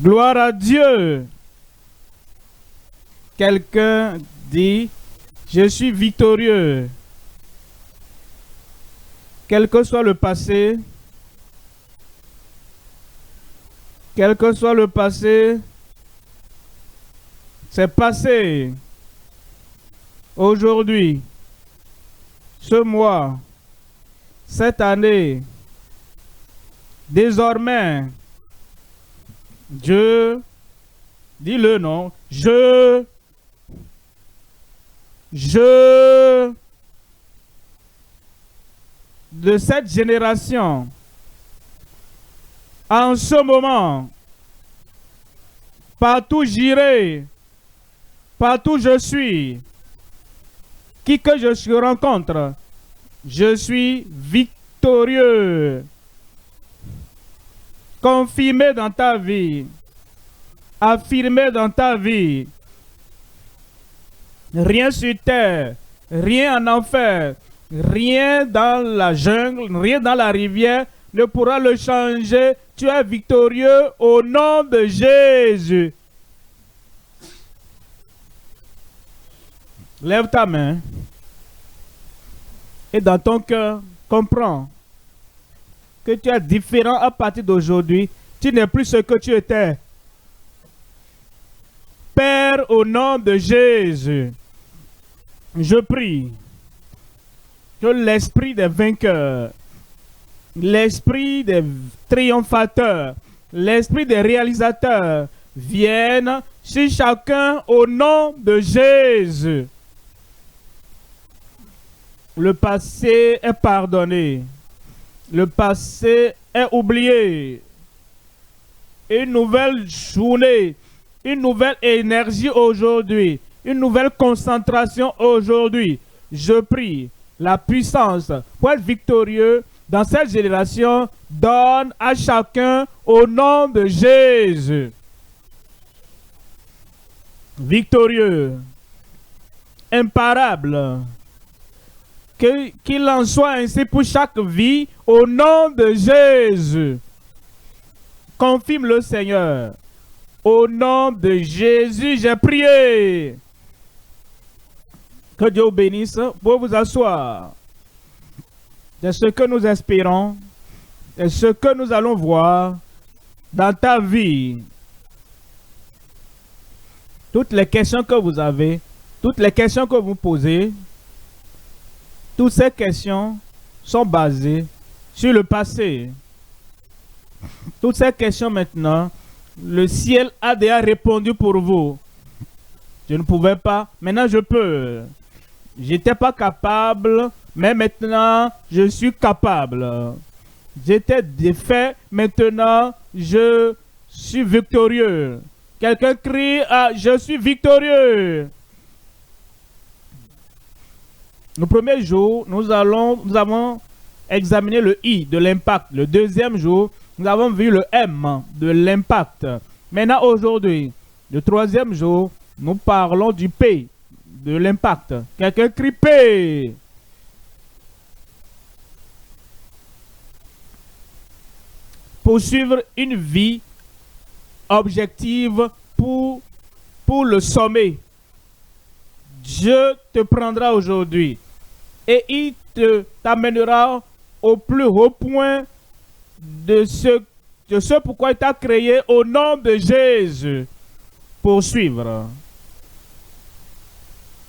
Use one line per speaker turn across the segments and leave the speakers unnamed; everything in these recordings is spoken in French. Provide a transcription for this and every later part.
Gloire à Dieu. Quelqu'un dit, je suis victorieux. Quel que soit le passé, quel que soit le passé, c'est passé. Aujourd'hui, ce mois, cette année, désormais, Dieu, dis le nom, je, de cette génération, en ce moment, partout j'irai, partout je suis, qui que je rencontre, je suis victorieux. Confirmé dans ta vie, affirmé dans ta vie. Rien sur terre, rien en enfer, rien dans la jungle, rien dans la rivière ne pourra le changer. Tu es victorieux au nom de Jésus. Lève ta main et dans ton cœur, comprends que tu es différent à partir d'aujourd'hui. Tu n'es plus ce que tu étais. Père, au nom de Jésus, je prie que l'esprit des vainqueurs, l'esprit des triomphateurs, l'esprit des réalisateurs vienne sur chacun au nom de Jésus. Le passé est pardonné. Le passé est oublié. Une nouvelle journée, une nouvelle énergie aujourd'hui, une nouvelle concentration aujourd'hui. Je prie la puissance pour être victorieux dans cette génération. Donne à chacun au nom de Jésus. Victorieux, imparable. Qu'il en soit ainsi pour chaque vie, au nom de Jésus. Confirme le Seigneur. Au nom de Jésus, j'ai prié. Que Dieu vous bénisse. Vous vous asseoir. C'est ce que nous espérons. C'est ce que nous allons voir dans ta vie. Toutes les questions que vous avez, toutes les questions que vous posez, toutes ces questions sont basées sur le passé. Toutes ces questions maintenant, le ciel a déjà répondu pour vous. Je ne pouvais pas, maintenant je peux. J'étais pas capable, mais maintenant je suis capable. J'étais défait, maintenant je suis victorieux. Quelqu'un crie, ah, je suis victorieux. Le premier jour, nous avons examiné le I de l'impact. Le deuxième jour, nous avons vu le M de l'impact. Maintenant, aujourd'hui, le troisième jour, nous parlons du P de l'impact. Quelqu'un crie P. Poursuivre une vie objective pour le sommet. Dieu te prendra aujourd'hui et il t'amènera au plus haut point de ce pourquoi il t'a créé au nom de Jésus. Poursuivre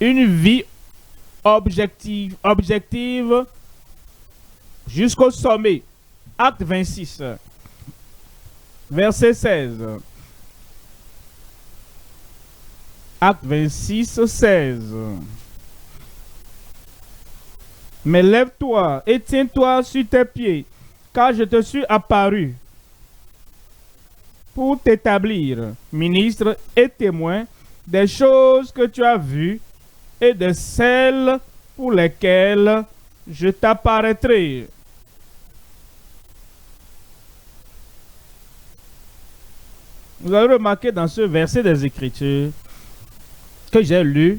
une vie objective jusqu'au sommet. Acte 26, verset 16. Acte 26, 16. Mais lève-toi et tiens-toi sur tes pieds, car je te suis apparu pour t'établir, ministre et témoin des choses que tu as vues et de celles pour lesquelles je t'apparaîtrai. Vous avez remarqué dans ce verset des Écritures que j'ai lu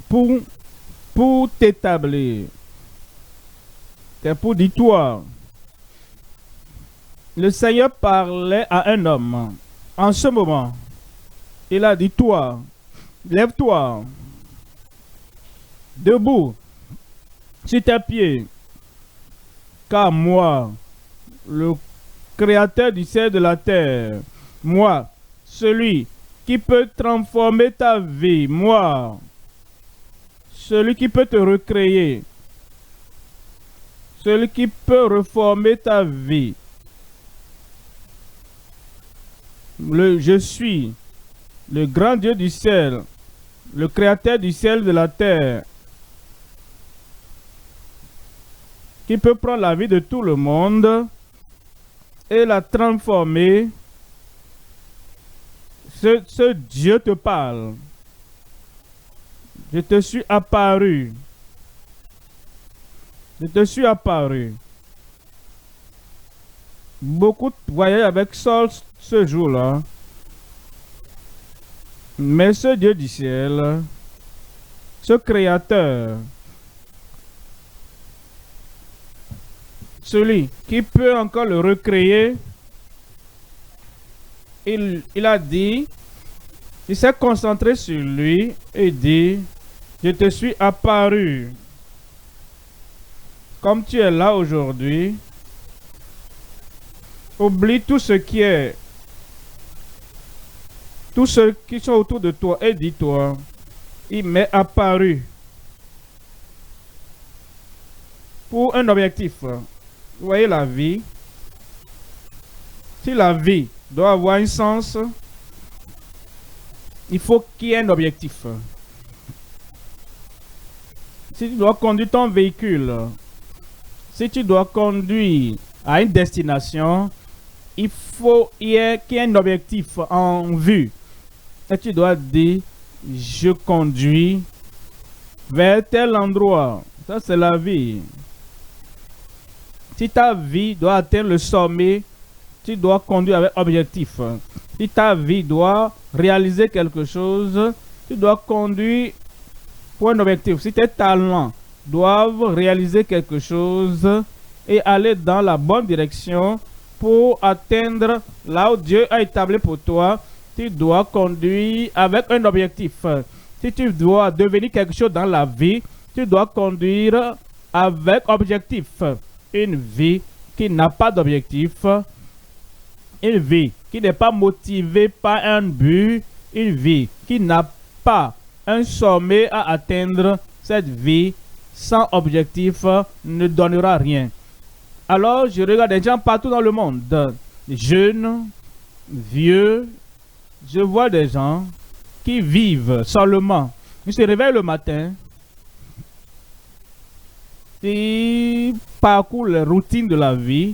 pour t'établir. C'est pour dire toi. Le Seigneur parlait à un homme. En ce moment, il a dit, toi, lève-toi, debout, sur tes pieds, car moi, le Créateur du ciel et de la terre, moi, celui qui peut transformer ta vie, moi, celui qui peut te recréer, celui qui peut reformer ta vie, je suis le grand Dieu du ciel, le Créateur du ciel et de la terre, qui peut prendre la vie de tout le monde et la transformer. Ce Dieu te parle. Je te suis apparu. Je te suis apparu. Beaucoup voyaient avec Saul ce jour-là. Mais ce Dieu du ciel, ce Créateur, celui qui peut encore le recréer, il a dit, il s'est concentré sur lui et dit, je te suis apparu. Comme tu es là aujourd'hui, oublie tout ce qui est, tous ceux qui sont autour de toi et dis-toi, il m'est apparu pour un objectif. Vous voyez la vie. Si la vie doit avoir un sens, il faut qu'il y ait un objectif. Si tu dois conduire ton véhicule, si tu dois conduire à une destination, il faut qu'il y ait un objectif en vue. Et tu dois dire, je conduis vers tel endroit. Ça, c'est la vie. Si ta vie doit atteindre le sommet, tu dois conduire avec objectif. Si ta vie doit réaliser quelque chose, tu dois conduire pour un objectif. Si tes talents doivent réaliser quelque chose et aller dans la bonne direction pour atteindre là où Dieu a établi pour toi, tu dois conduire avec un objectif. Si tu dois devenir quelque chose dans la vie, tu dois conduire avec objectif. Une vie qui n'a pas d'objectif, une vie qui n'est pas motivée par un but, une vie qui n'a pas un sommet à atteindre, cette vie sans objectif ne donnera rien. Alors, je regarde des gens partout dans le monde, des jeunes, vieux, je vois des gens qui vivent seulement. Ils se réveillent le matin, ils parcourent les routines de la vie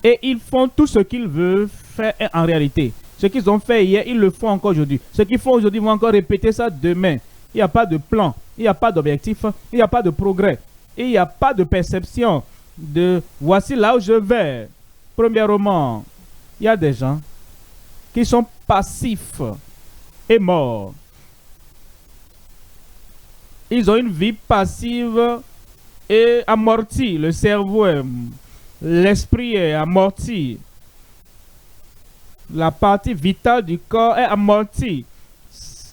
et ils font tout ce qu'ils veulent faire en réalité. Ce qu'ils ont fait hier, ils le font encore aujourd'hui. Ce qu'ils font aujourd'hui, ils vont encore répéter ça demain. Il n'y a pas de plan, il n'y a pas d'objectif, il n'y a pas de progrès. Et il n'y a pas de perception de voici là où je vais. Premièrement, il y a des gens qui sont passifs et morts. Ils ont une vie passive et amorti, le cerveau, l'esprit est amorti, la partie vitale du corps est amortie,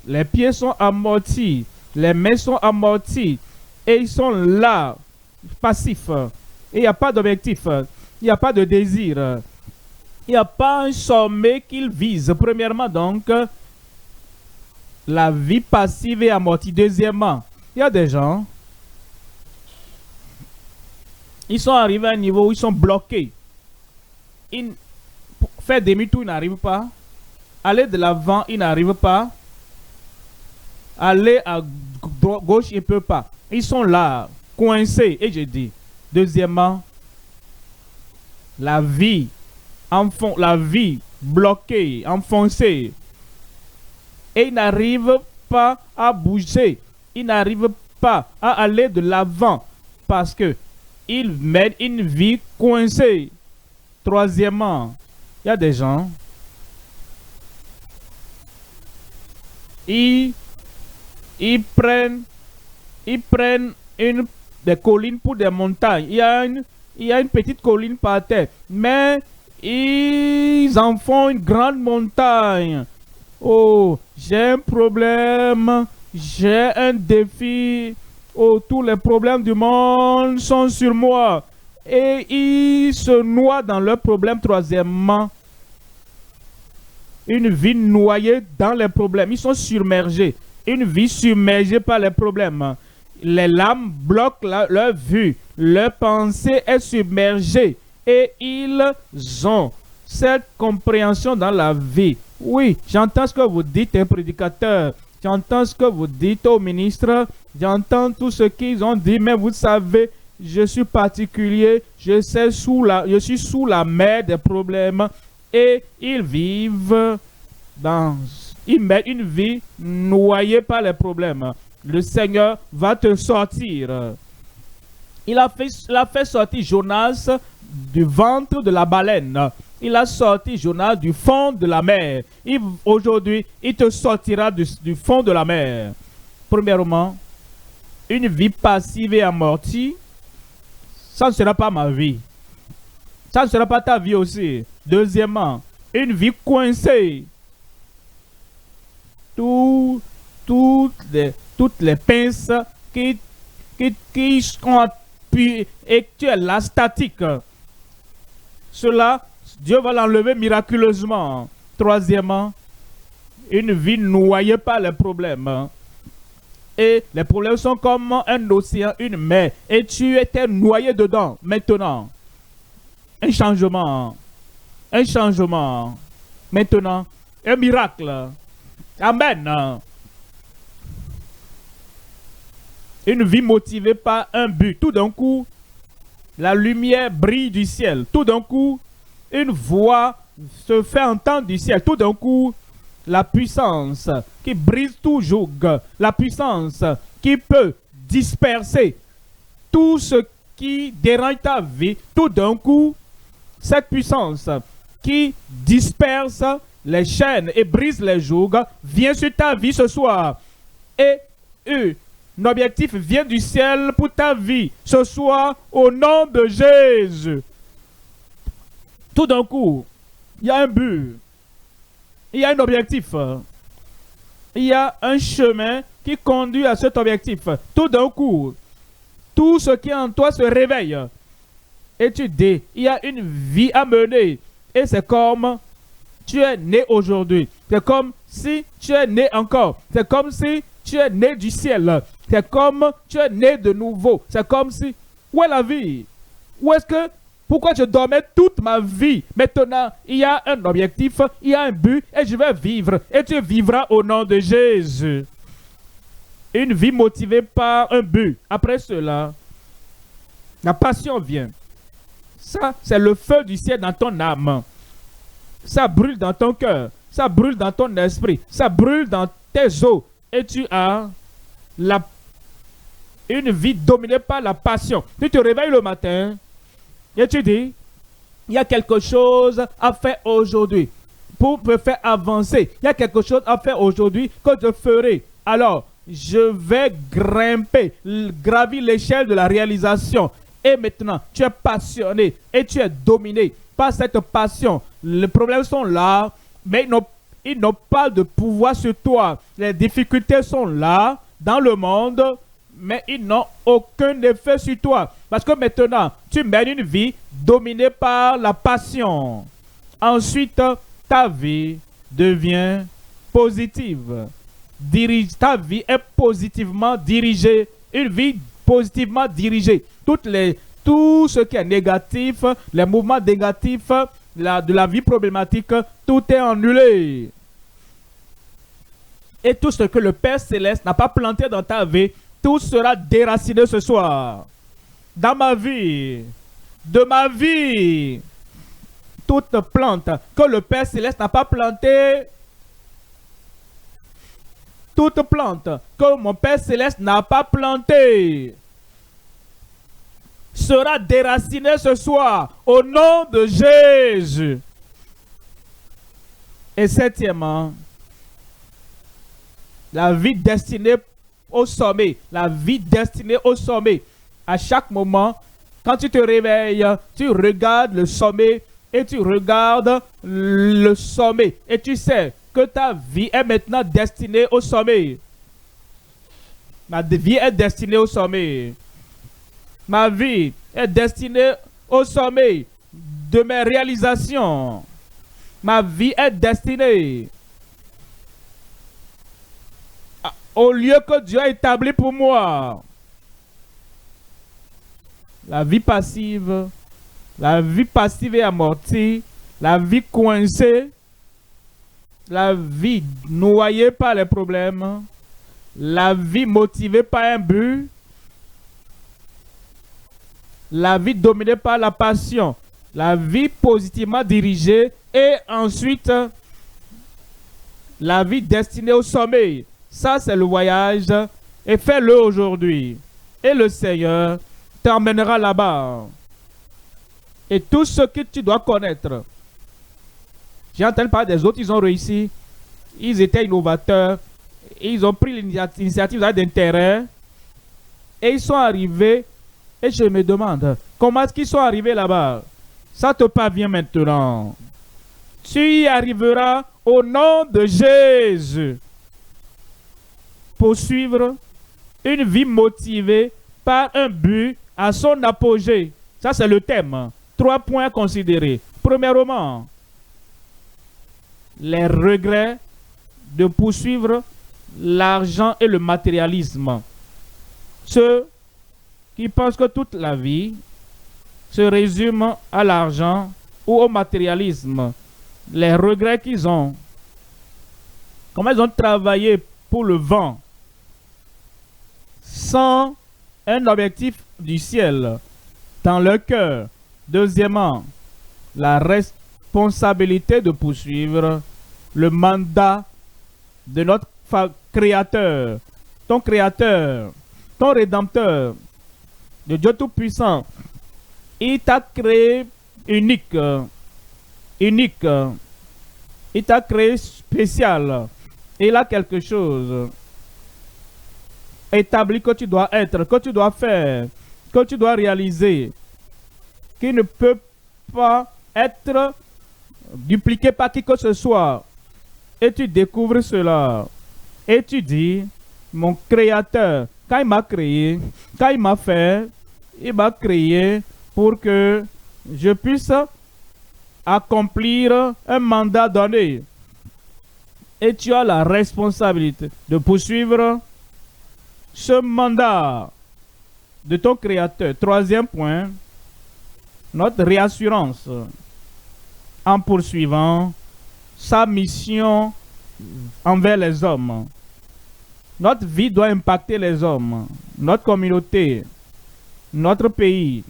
les pieds sont amortis, les mains sont amorties et ils sont là, passifs. Il n'y a pas d'objectif, il n'y a pas de désir, il n'y a pas un sommet qu'ils visent. Premièrement donc, la vie passive et amortie. Deuxièmement, il y a des gens, ils sont arrivés à un niveau où ils sont bloqués. Faire demi-tour, ils n'arrivent pas. Aller de l'avant, ils n'arrivent pas. Aller à gauche, ils ne peuvent pas. Ils sont là, coincés. Et je dis, deuxièmement, la vie bloquée, enfoncée. Et ils n'arrivent pas à bouger. Ils n'arrivent pas à aller de l'avant parce que ils mènent une vie coincée. Troisièmement, il y a des gens, ils prennent des collines pour des montagnes. Il y a une petite colline par terre, mais ils en font une grande montagne. Oh, j'ai un problème, j'ai un défi. Oh, tous les problèmes du monde sont sur moi. Et ils se noient dans leurs problèmes. Troisièmement, une vie noyée dans les problèmes. Ils sont submergés. Une vie submergée par les problèmes. Les lames bloquent leur vue. Leur pensée est submergée. Et ils ont cette compréhension dans la vie. Oui, j'entends ce que vous dites, un prédicateur. J'entends ce que vous dites au ministre. J'entends tout ce qu'ils ont dit. Mais vous savez, je suis particulier. Je suis sous la mer des problèmes. Et ils vivent ils mettent une vie noyée par les problèmes. Le Seigneur va te sortir. Il a fait sortir Jonas du ventre de la baleine. Il a sorti Jonas du fond de la mer. Aujourd'hui, il te sortira du fond de la mer. Premièrement, une vie passive et amortie, ça ne sera pas ma vie. Ça ne sera pas ta vie aussi. Deuxièmement, une vie coincée. Toutes les pinces qui sont appuyées et tu es là statique. Cela, Dieu va l'enlever miraculeusement. Troisièmement, une vie noyée par les problèmes. Et les problèmes sont comme un océan, une mer. Et tu étais noyé dedans. Maintenant, un changement. Un changement. Maintenant, un miracle. Amen. Une vie motivée par un but. Tout d'un coup, la lumière brille du ciel. Tout d'un coup, une voix se fait entendre du ciel. Tout d'un coup, la puissance qui brise tout joug. La puissance qui peut disperser tout ce qui dérange ta vie. Tout d'un coup, cette puissance qui disperse les chaînes et brise les jougs vient sur ta vie ce soir. Et un objectif vient du ciel pour ta vie ce soir au nom de Jésus. Tout d'un coup, il y a un but, il y a un objectif, il y a un chemin qui conduit à cet objectif. Tout d'un coup, tout ce qui est en toi se réveille. Et tu dis, il y a une vie à mener. Et c'est comme tu es né aujourd'hui. C'est comme si tu es né encore. C'est comme si tu es né du ciel. C'est comme tu es né de nouveau. C'est comme si... Où est la vie? Où est-ce que... Pourquoi je dormais toute ma vie? Maintenant, il y a un objectif, il y a un but et je vais vivre. Et tu vivras au nom de Jésus. Une vie motivée par un but. Après cela, la passion vient. Ça, c'est le feu du ciel dans ton âme. Ça brûle dans ton cœur. Ça brûle dans ton esprit. Ça brûle dans tes os. Et tu as une vie dominée par la passion. Tu te réveilles le matin et tu dis, il y a quelque chose à faire aujourd'hui pour me faire avancer. Il y a quelque chose à faire aujourd'hui que je ferai. Alors, je vais gravir l'échelle de la réalisation. Et maintenant, tu es passionné et tu es dominé par cette passion. Les problèmes sont là, mais ils n'ont pas de pouvoir sur toi. Les difficultés sont là, dans le monde, mais ils n'ont aucun effet sur toi. Parce que maintenant, tu mènes une vie dominée par la passion. Ensuite, ta vie devient positive. Ta vie est positivement dirigée. Une vie positivement dirigée. Tout ce qui est négatif, les mouvements négatifs de la vie problématique, tout est annulé. Et tout ce que le Père Céleste n'a pas planté dans ta vie, tout sera déraciné ce soir. Dans ma vie, de ma vie, toute plante que le Père Céleste n'a pas plantée, toute plante que mon Père Céleste n'a pas plantée, sera déraciné ce soir au nom de Jésus. Et septièmement, la vie destinée au sommet. La vie destinée au sommet. À chaque moment, quand tu te réveilles, tu regardes le sommet et tu regardes le sommet et tu sais que ta vie est maintenant destinée au sommet. Ma vie est destinée au sommet. Ma vie est destinée au sommet de mes réalisations. Ma vie est destinée au lieu que Dieu a établi pour moi. La vie passive et amortie, la vie coincée, la vie noyée par les problèmes, la vie motivée par un but, la vie dominée par la passion, la vie positivement dirigée et ensuite la vie destinée au sommeil. Ça, c'est le voyage et fais-le aujourd'hui. Et le Seigneur t'emmènera là-bas. Et tout ce que tu dois connaître. J'ai entendu parler des autres, ils ont réussi. Ils étaient innovateurs. Ils ont pris l'initiative d'intérêt. Et ils sont arrivés. Et je me demande, comment est-ce qu'ils sont arrivés là-bas? Ça te parvient maintenant. Tu y arriveras au nom de Jésus. Poursuivre une vie motivée par un but à son apogée. Ça, c'est le thème. 3 points à considérer. Premièrement, les regrets de poursuivre l'argent et le matérialisme. Ceux qui pensent que toute la vie se résume à l'argent ou au matérialisme. Les regrets qu'ils ont. Comment ils ont travaillé pour le vent sans un objectif du ciel dans leur cœur. Deuxièmement, la responsabilité de poursuivre le mandat de notre Créateur, ton Créateur, ton Rédempteur, de Dieu Tout-Puissant. Il t'a créé unique. Il t'a créé spécial. Il a quelque chose établi que tu dois être, que tu dois faire, que tu dois réaliser, qui ne peut pas être dupliqué par qui que ce soit. Et tu découvres cela. Et tu dis, mon Créateur, quand il m'a créé, quand il m'a fait, il m'a créé pour que je puisse accomplir un mandat donné. Et tu as la responsabilité de poursuivre ce mandat de ton Créateur. Troisième point, notre réassurance en poursuivant sa mission envers les hommes. Notre vie doit impacter les hommes, notre communauté, notre pays,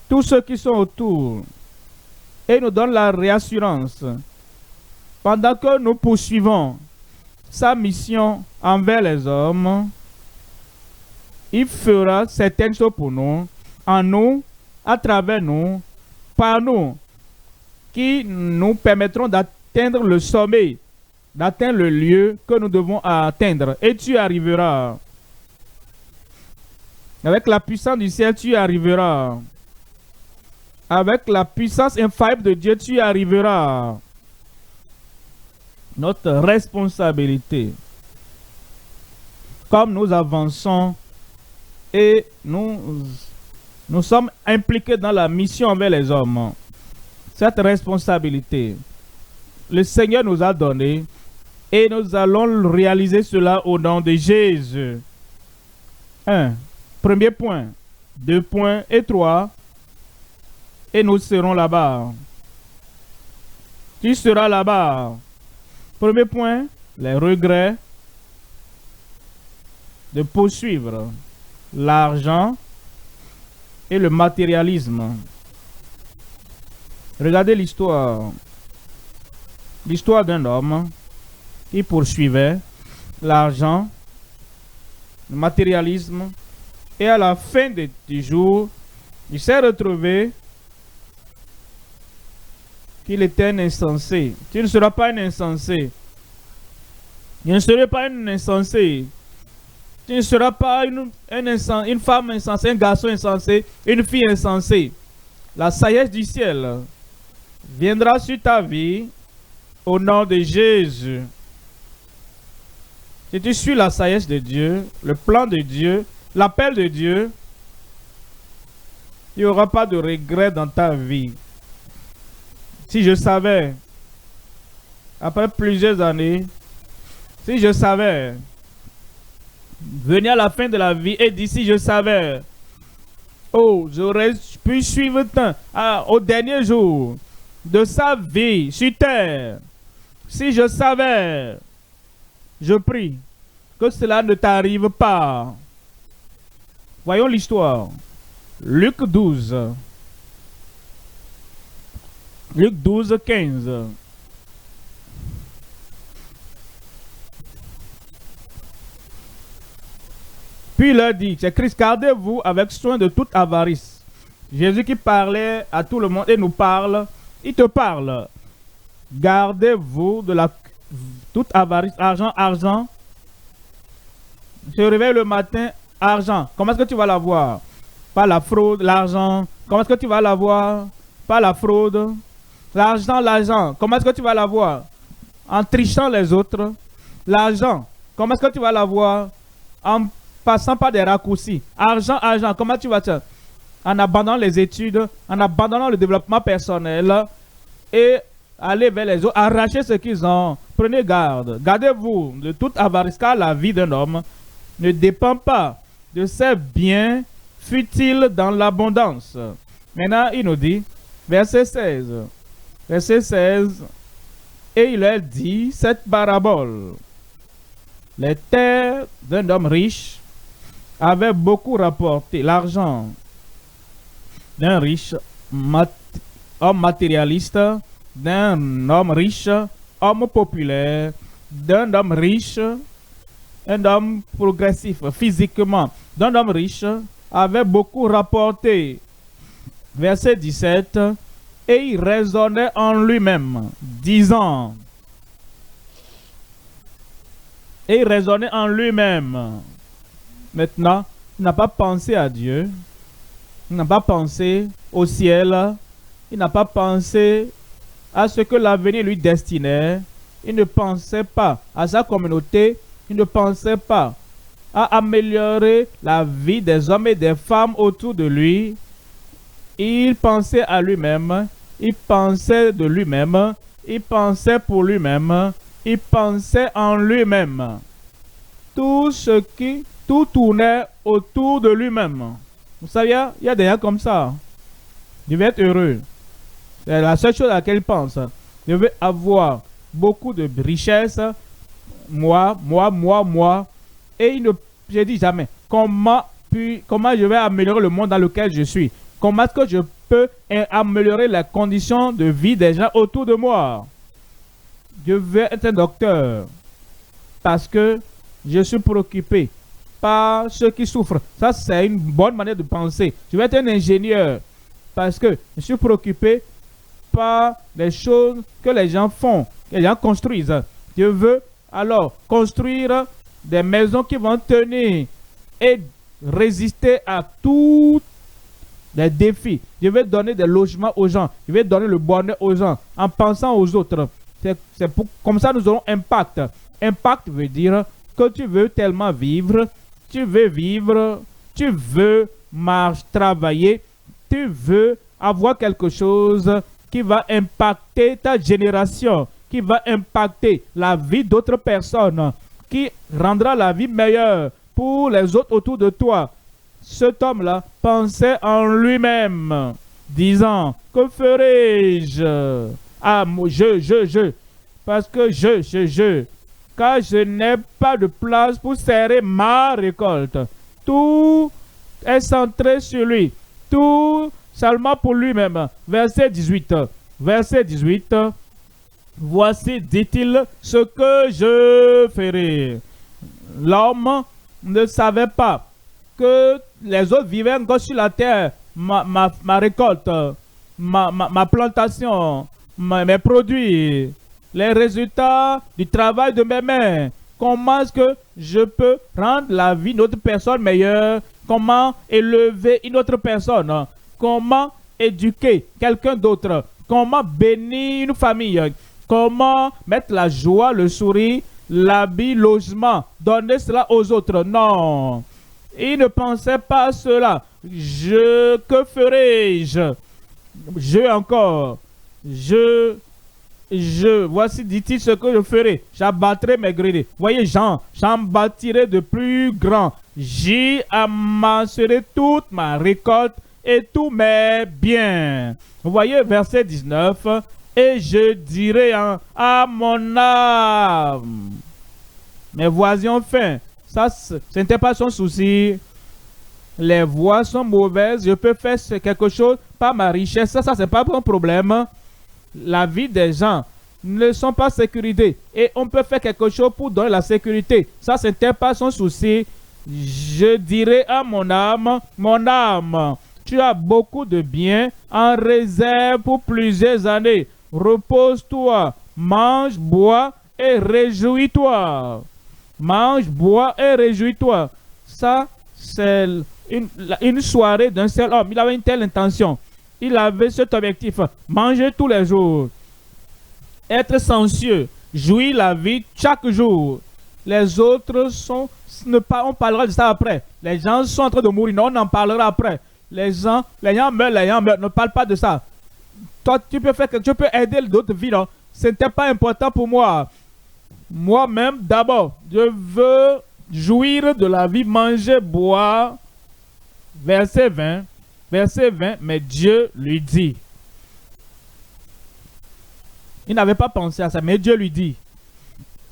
tous ceux qui sont autour, et nous donne la réassurance. Pendant que nous poursuivons sa mission envers les hommes, il fera certaines choses pour nous, en nous, à travers nous, par nous, qui nous permettront d'atteindre le sommet, d'atteindre le lieu que nous devons atteindre. Et tu arriveras. Avec la puissance du ciel, tu arriveras. Avec la puissance infaillible de Dieu, tu arriveras. Notre responsabilité, comme nous avançons et nous sommes impliqués dans la mission envers les hommes, cette responsabilité, le Seigneur nous a donné et nous allons réaliser cela au nom de Jésus. 1. Premier point. 2 points et 3. Et nous serons là-bas. Tu seras là-bas. Premier point, les regrets de poursuivre l'argent et le matérialisme. Regardez l'histoire. L'histoire d'un homme qui poursuivait l'argent, le matérialisme, et à la fin du jour, il s'est retrouvé qu'il était un insensé. Tu ne seras pas un insensé. Je ne serai pas un insensé. Tu ne seras pas une femme insensée, un garçon insensé, une fille insensée. La sagesse du ciel viendra sur ta vie au nom de Jésus. Si tu suis la sagesse de Dieu, le plan de Dieu, l'appel de Dieu, il n'y aura pas de regret dans ta vie. Si je savais, après plusieurs années, si je savais, venir à la fin de la vie et dire si je savais, oh, j'aurais pu suivre au dernier jour de sa vie sur terre. Si je savais, je prie que cela ne t'arrive pas. Voyons l'histoire. Luc 12. Luc 12, 15. Puis il leur dit, c'est Christ, gardez-vous avec soin de toute avarice. Jésus qui parlait à tout le monde et nous parle, il te parle. Gardez-vous de toute avarice, argent. Je réveille le matin, argent. Comment est-ce que tu vas l'avoir? Pas la fraude, l'argent. Comment est-ce que tu vas l'avoir? Pas la fraude. L'argent. Comment est-ce que tu vas l'avoir? En trichant les autres. L'argent. Comment est-ce que tu vas l'avoir? En passant par des raccourcis. Argent. Comment tu vas faire? En abandonnant les études, en abandonnant le développement personnel et aller vers les autres, arracher ce qu'ils ont. Prenez garde. Gardez-vous de toute avarice, car la vie d'un homme ne dépend pas de ses biens futiles dans l'abondance. Maintenant, il nous dit, verset 16. Verset 16. Et il leur dit cette parabole. Les terres d'un homme riche avaient beaucoup rapporté. L'argent d'un riche homme matérialiste, d'un homme riche, homme populaire, d'un homme riche, un homme progressif physiquement, d'un homme riche, avait beaucoup rapporté. Verset 17, et il raisonnait en lui-même, disant, et il raisonnait en lui-même. Maintenant, il n'a pas pensé à Dieu, il n'a pas pensé au ciel, il n'a pas pensé à ce que l'avenir lui destinait, il ne pensait pas à sa communauté, il ne pensait pas à améliorer la vie des hommes et des femmes autour de lui. Il pensait à lui-même, il pensait de lui-même, il pensait pour lui-même, il pensait en lui-même. Tout tournait autour de lui-même. Vous savez, il y a des gens comme ça. Je vais être heureux. C'est la seule chose à laquelle il pense. Je veux avoir beaucoup de richesses. Moi. Et il ne je dis jamais comment je vais améliorer le monde dans lequel je suis. Comment est-ce que je peux améliorer les conditions de vie des gens autour de moi. Je veux être un docteur parce que je suis préoccupé par ceux qui souffrent. Ça, c'est une bonne manière de penser. Je veux être un ingénieur parce que je suis préoccupé par les choses que les gens font, que les gens construisent. Je veux alors construire des maisons qui vont tenir et résister à tous les défis. Je vais donner des logements aux gens. Je vais donner le bonheur aux gens en pensant aux autres. Comme ça, nous aurons impact. Impact veut dire que tu veux tellement vivre, tu veux travailler, tu veux avoir quelque chose qui va impacter ta génération, qui va impacter la vie d'autres personnes, qui rendra la vie meilleure pour les autres autour de toi. Cet homme-là pensait en lui-même, disant, que ferai-je? Ah, parce que car je n'ai pas de place pour serrer ma récolte. Tout est centré sur lui, tout seulement pour lui-même. Verset 18. Verset 18. Voici, dit-il, ce que je ferai. L'homme ne savait pas que les autres vivaient encore sur la terre. Ma récolte, ma plantation, mes produits, les résultats du travail de mes mains. Comment est-ce que je peux rendre la vie d'une autre personne meilleure? Comment élever une autre personne? Comment éduquer quelqu'un d'autre, comment bénir une famille, comment mettre la joie, le sourire, l'habit, logement, donner cela aux autres. Non, il ne pensait pas à cela. Que ferai-je? Voici, dit-il, ce que je ferai. J'abattrai mes greniers. Voyez, j'en bâtirai de plus grands. J'y amasserai toute ma récolte et tous mes biens. Vous voyez, verset 19. Et je dirai à mon âme. Mais voici enfin. Ça, ce n'était pas son souci. Les voies sont mauvaises. Je peux faire quelque chose par ma richesse. Ça, c'est pas mon problème. La vie des gens ne sont pas sécurisés. Et on peut faire quelque chose pour donner la sécurité. Ça, ce n'était pas son souci. Je dirai à mon âme, tu as beaucoup de biens en réserve pour plusieurs années. Repose-toi, mange, bois et réjouis-toi. Mange, bois et réjouis-toi. Ça, c'est une soirée d'un seul homme. Il avait une telle intention. Il avait cet objectif. Manger tous les jours. Être sensueux. Jouir la vie chaque jour. Les autres sont... on parlera de ça après. Les gens sont en train de mourir. Non, on en parlera après. Les gens meurent. Ne parle pas de ça. Toi, tu peux faire que tu peux aider d'autres vies. Non? Ce n'était pas important pour moi. Moi-même, d'abord, je veux jouir de la vie, manger, boire. Verset 20. Mais Dieu lui dit. Il n'avait pas pensé à ça, mais Dieu lui dit.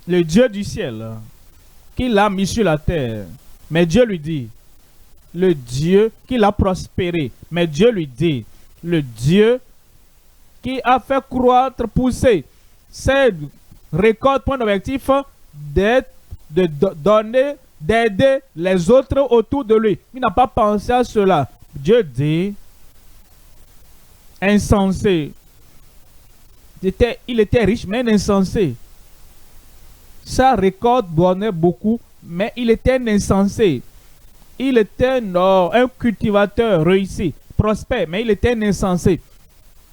Le Dieu du ciel, qui l'a mis sur la terre. Mais Dieu lui dit. Le Dieu qui l'a prospéré. Mais Dieu lui dit. Le Dieu qui a fait croître, pousser cette récolte, point d'objectif, d'aider les autres autour de lui. Il n'a pas pensé à cela. Dieu dit, insensé. Il était riche, mais insensé. Sa récolte donnait beaucoup, mais il était insensé. Il était un cultivateur réussi, prospère, mais il était insensé.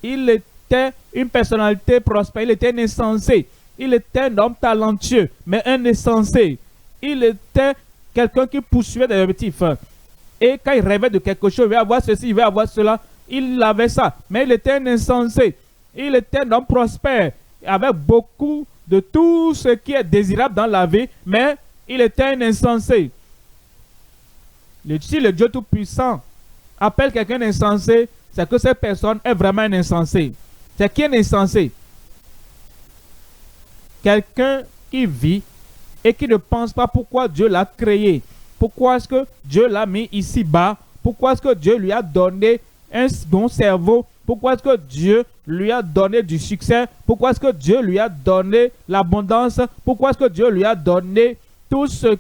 Il était une personnalité prospère, il était insensé. Il était un homme talentueux, mais un insensé. Il était quelqu'un qui poursuivait des objectifs. Et quand il rêvait de quelque chose, il veut avoir ceci, il veut avoir cela, il avait ça. Mais il était un insensé. Il était un homme prospère, avec beaucoup de tout ce qui est désirable dans la vie, mais il était un insensé. Si le Dieu Tout-Puissant appelle quelqu'un d'insensé, c'est que cette personne est vraiment un insensé. C'est qui est insensé? Quelqu'un qui vit et qui ne pense pas pourquoi Dieu l'a créé. Pourquoi est-ce que Dieu l'a mis ici-bas? Pourquoi est-ce que Dieu lui a donné un bon cerveau? Pourquoi est-ce que Dieu lui a donné du succès? Pourquoi est-ce que Dieu lui a donné l'abondance? Pourquoi est-ce que Dieu lui a donné tout ce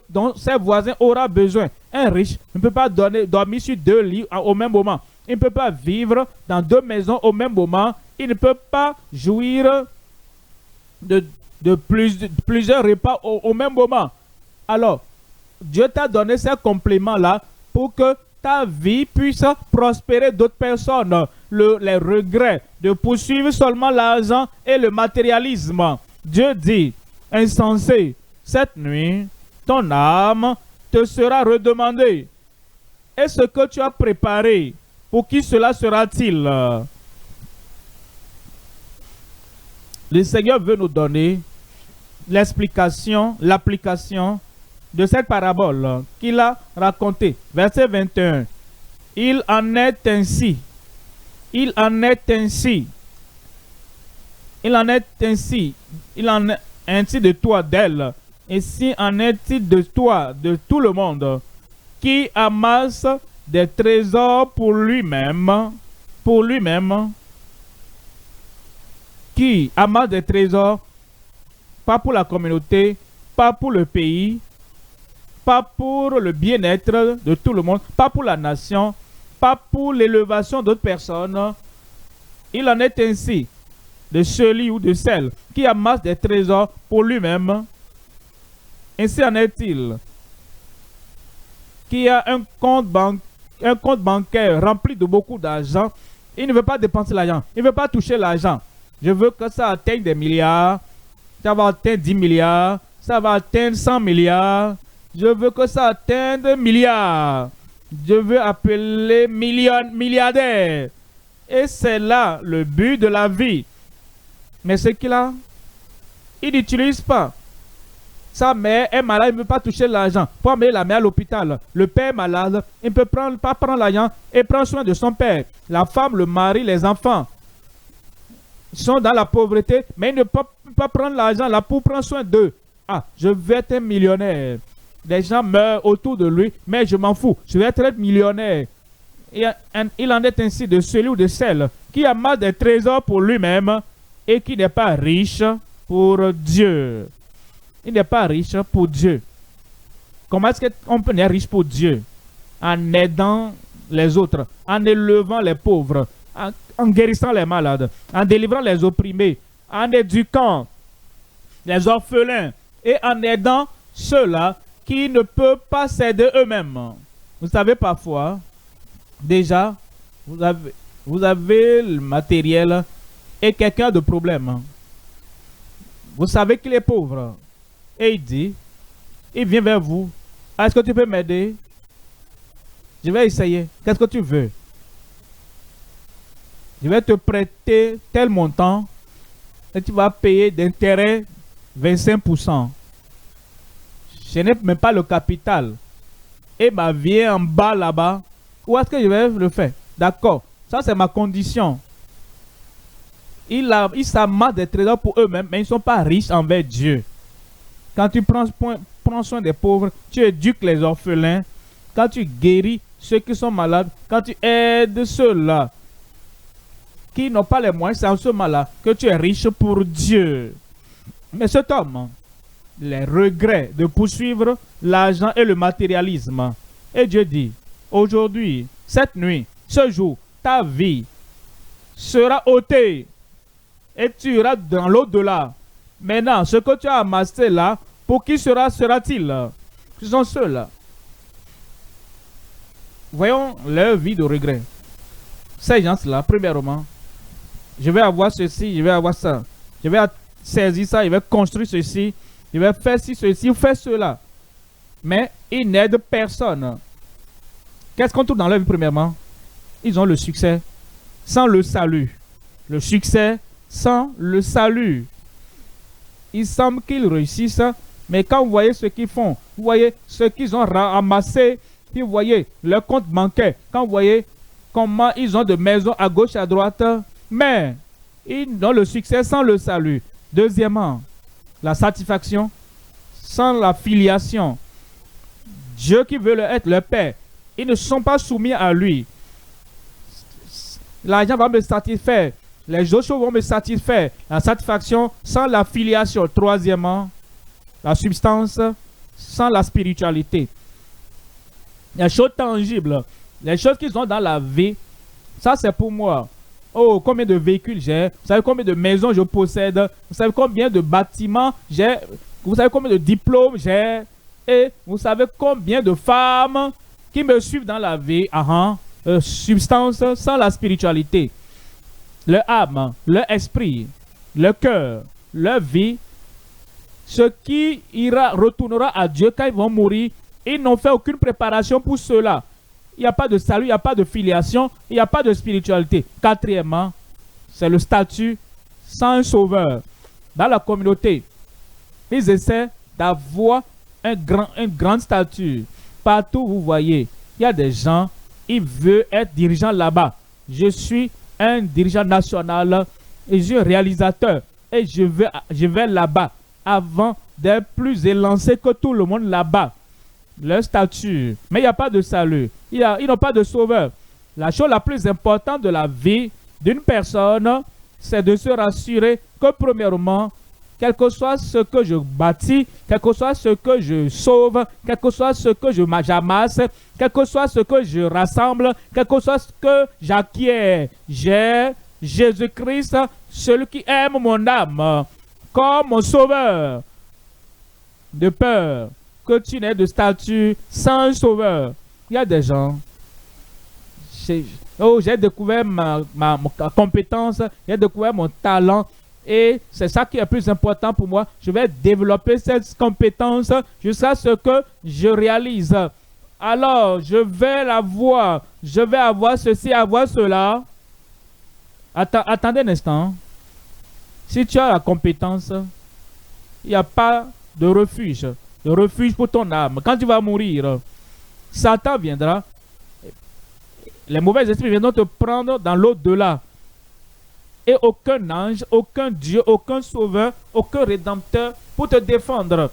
dont ses voisins auront besoin? Un riche ne peut pas dormir sur 2 lits au même moment. Il ne peut pas vivre dans 2 maisons au même moment. Il ne peut pas jouir de plusieurs repas au même moment. Alors, Dieu t'a donné ces compléments-là pour que ta vie puisse prospérer d'autres personnes. Les regrets de poursuivre seulement l'argent et le matérialisme. Dieu dit, insensé, cette nuit, ton âme te sera redemandée. Et ce que tu as préparé, pour qui cela sera-t-il? Le Seigneur veut nous donner l'explication, l'application de cette parabole qu'il a racontée. Verset 21. Il en est ainsi. Il en est ainsi. Il en est ainsi. Il en est ainsi de toi, d'elle. Ainsi en est-il de toi, de tout le monde, qui amasse des trésors pour lui-même. Pour lui-même. Qui amasse des trésors, pas pour la communauté, pas pour le pays, pas pour le bien-être de tout le monde, pas pour la nation, pas pour l'élévation d'autres personnes. Il en est ainsi de celui ou de celle qui amasse des trésors pour lui-même. Ainsi en est-il qui a un compte un compte bancaire rempli de beaucoup d'argent. Il ne veut pas dépenser l'argent. Il ne veut pas toucher l'argent. Je veux que ça atteigne des milliards. Ça va atteindre 10 milliards. Ça va atteindre 100 milliards. Je veux que ça atteigne milliards. Je veux appeler milliardaire. Et c'est là le but de la vie. Mais ce qu'il a, il n'utilise pas. Sa mère est malade, il ne veut pas toucher l'argent. Pour amener la mère à l'hôpital. Le père est malade, il ne peut pas prendre l'argent et prendre soin de son père. La femme, le mari, les enfants sont dans la pauvreté, mais il ne peut pas prendre l'argent là pour prendre soin d'eux. Ah, je vais être un millionnaire. Les gens meurent autour de lui, mais je m'en fous. Je vais être millionnaire. Et il en est ainsi de celui ou de celle qui amasse des trésors pour lui-même et qui n'est pas riche pour Dieu. Il n'est pas riche pour Dieu. Comment est-ce qu'on peut être riche pour Dieu? En aidant les autres, en élevant les pauvres, en guérissant les malades, en délivrant les opprimés, en éduquant les orphelins et en aidant ceux-là qui ne peuvent pas s'aider eux-mêmes. Vous savez, parfois, déjà, vous avez le matériel et quelqu'un a de problème. Vous savez qu'il est pauvre. Et il vient vers vous. Est-ce que tu peux m'aider? Je vais essayer. Qu'est-ce que tu veux? Je vais te prêter tel montant et tu vas payer d'intérêt 25%. Je n'ai même pas le capital. Et ma vie est en bas là-bas. Où est-ce que je vais le faire? D'accord. Ça, c'est ma condition. Ils s'amassent des trésors pour eux-mêmes, mais ils ne sont pas riches envers Dieu. Quand tu prends soin des pauvres, tu éduques les orphelins. Quand tu guéris ceux qui sont malades, quand tu aides ceux-là qui n'ont pas les moyens, c'est en ce moment-là que tu es riche pour Dieu. Mais cet homme, les regrets de poursuivre l'argent et le matérialisme. Et Dieu dit, aujourd'hui, cette nuit, ce jour, ta vie sera ôtée et tu iras dans l'au-delà. Maintenant, ce que tu as amassé là, pour qui sera-t-il? Ce sont ceux-là. Voyons leur vie de regret. Ces gens-là, premièrement, je vais avoir ceci, je vais avoir ça. Je vais saisir ça, je vais construire ceci, je vais faire ci, ceci, ou faire cela. Mais ils n'aident personne. Qu'est-ce qu'on trouve dans leur vie, premièrement? Ils ont le succès sans le salut. Le succès sans le salut. Il semble qu'ils réussissent, mais quand vous voyez ce qu'ils font, vous voyez ce qu'ils ont ramassé, puis vous voyez leur compte bancaire, quand vous voyez comment ils ont de maisons à gauche, à droite, mais ils ont le succès sans le salut. Deuxièmement, la satisfaction sans la filiation. Dieu qui veut être leur Père, ils ne sont pas soumis à lui. L'argent va me satisfaire. Les autres choses vont me satisfaire. La satisfaction sans la filiation. Troisièmement, la substance sans la spiritualité. Les choses tangibles, les choses qu'ils ont dans la vie, ça c'est pour moi. Oh, combien de véhicules j'ai? Vous savez combien de maisons je possède? Vous savez combien de bâtiments j'ai? Vous savez combien de diplômes j'ai? Et vous savez combien de femmes qui me suivent dans la vie? Substance sans la spiritualité. Leur âme, leur esprit, leur cœur, leur vie, ce qui retournera à Dieu quand ils vont mourir, ils n'ont fait aucune préparation pour cela. Il n'y a pas de salut, il n'y a pas de filiation, il n'y a pas de spiritualité. Quatrièmement, c'est le statut sans un sauveur. Dans la communauté, ils essaient d'avoir un grand statut. Partout, vous voyez, il y a des gens, ils veulent être dirigeants là-bas. Je suis un dirigeant national et je suis un réalisateur et je vais là-bas avant d'être plus élancé que tout le monde là-bas. Leur statut, mais il n'y a pas de salut, ils n'ont pas de sauveur. La chose la plus importante de la vie d'une personne, c'est de se rassurer que premièrement, quel que soit ce que je bâtis, quel que soit ce que je sauve, quel que soit ce que j'amasse, quel que soit ce que je rassemble, quel que soit ce que j'acquiers, j'ai Jésus-Christ, celui qui aime mon âme, comme mon sauveur. De peur que tu n'aies de statut sans un sauveur. Il y a des gens, j'ai découvert ma compétence, j'ai découvert mon talent. Et c'est ça qui est le plus important pour moi. Je vais développer cette compétence jusqu'à ce que je réalise. Alors, je vais l'avoir. Je vais avoir ceci, avoir cela. Attendez un instant. Si tu as la compétence, il n'y a pas de refuge. De refuge pour ton âme. Quand tu vas mourir, Satan viendra. Les mauvais esprits viendront te prendre dans l'au-delà. Et aucun ange, aucun Dieu, aucun sauveur, aucun rédempteur pour te défendre.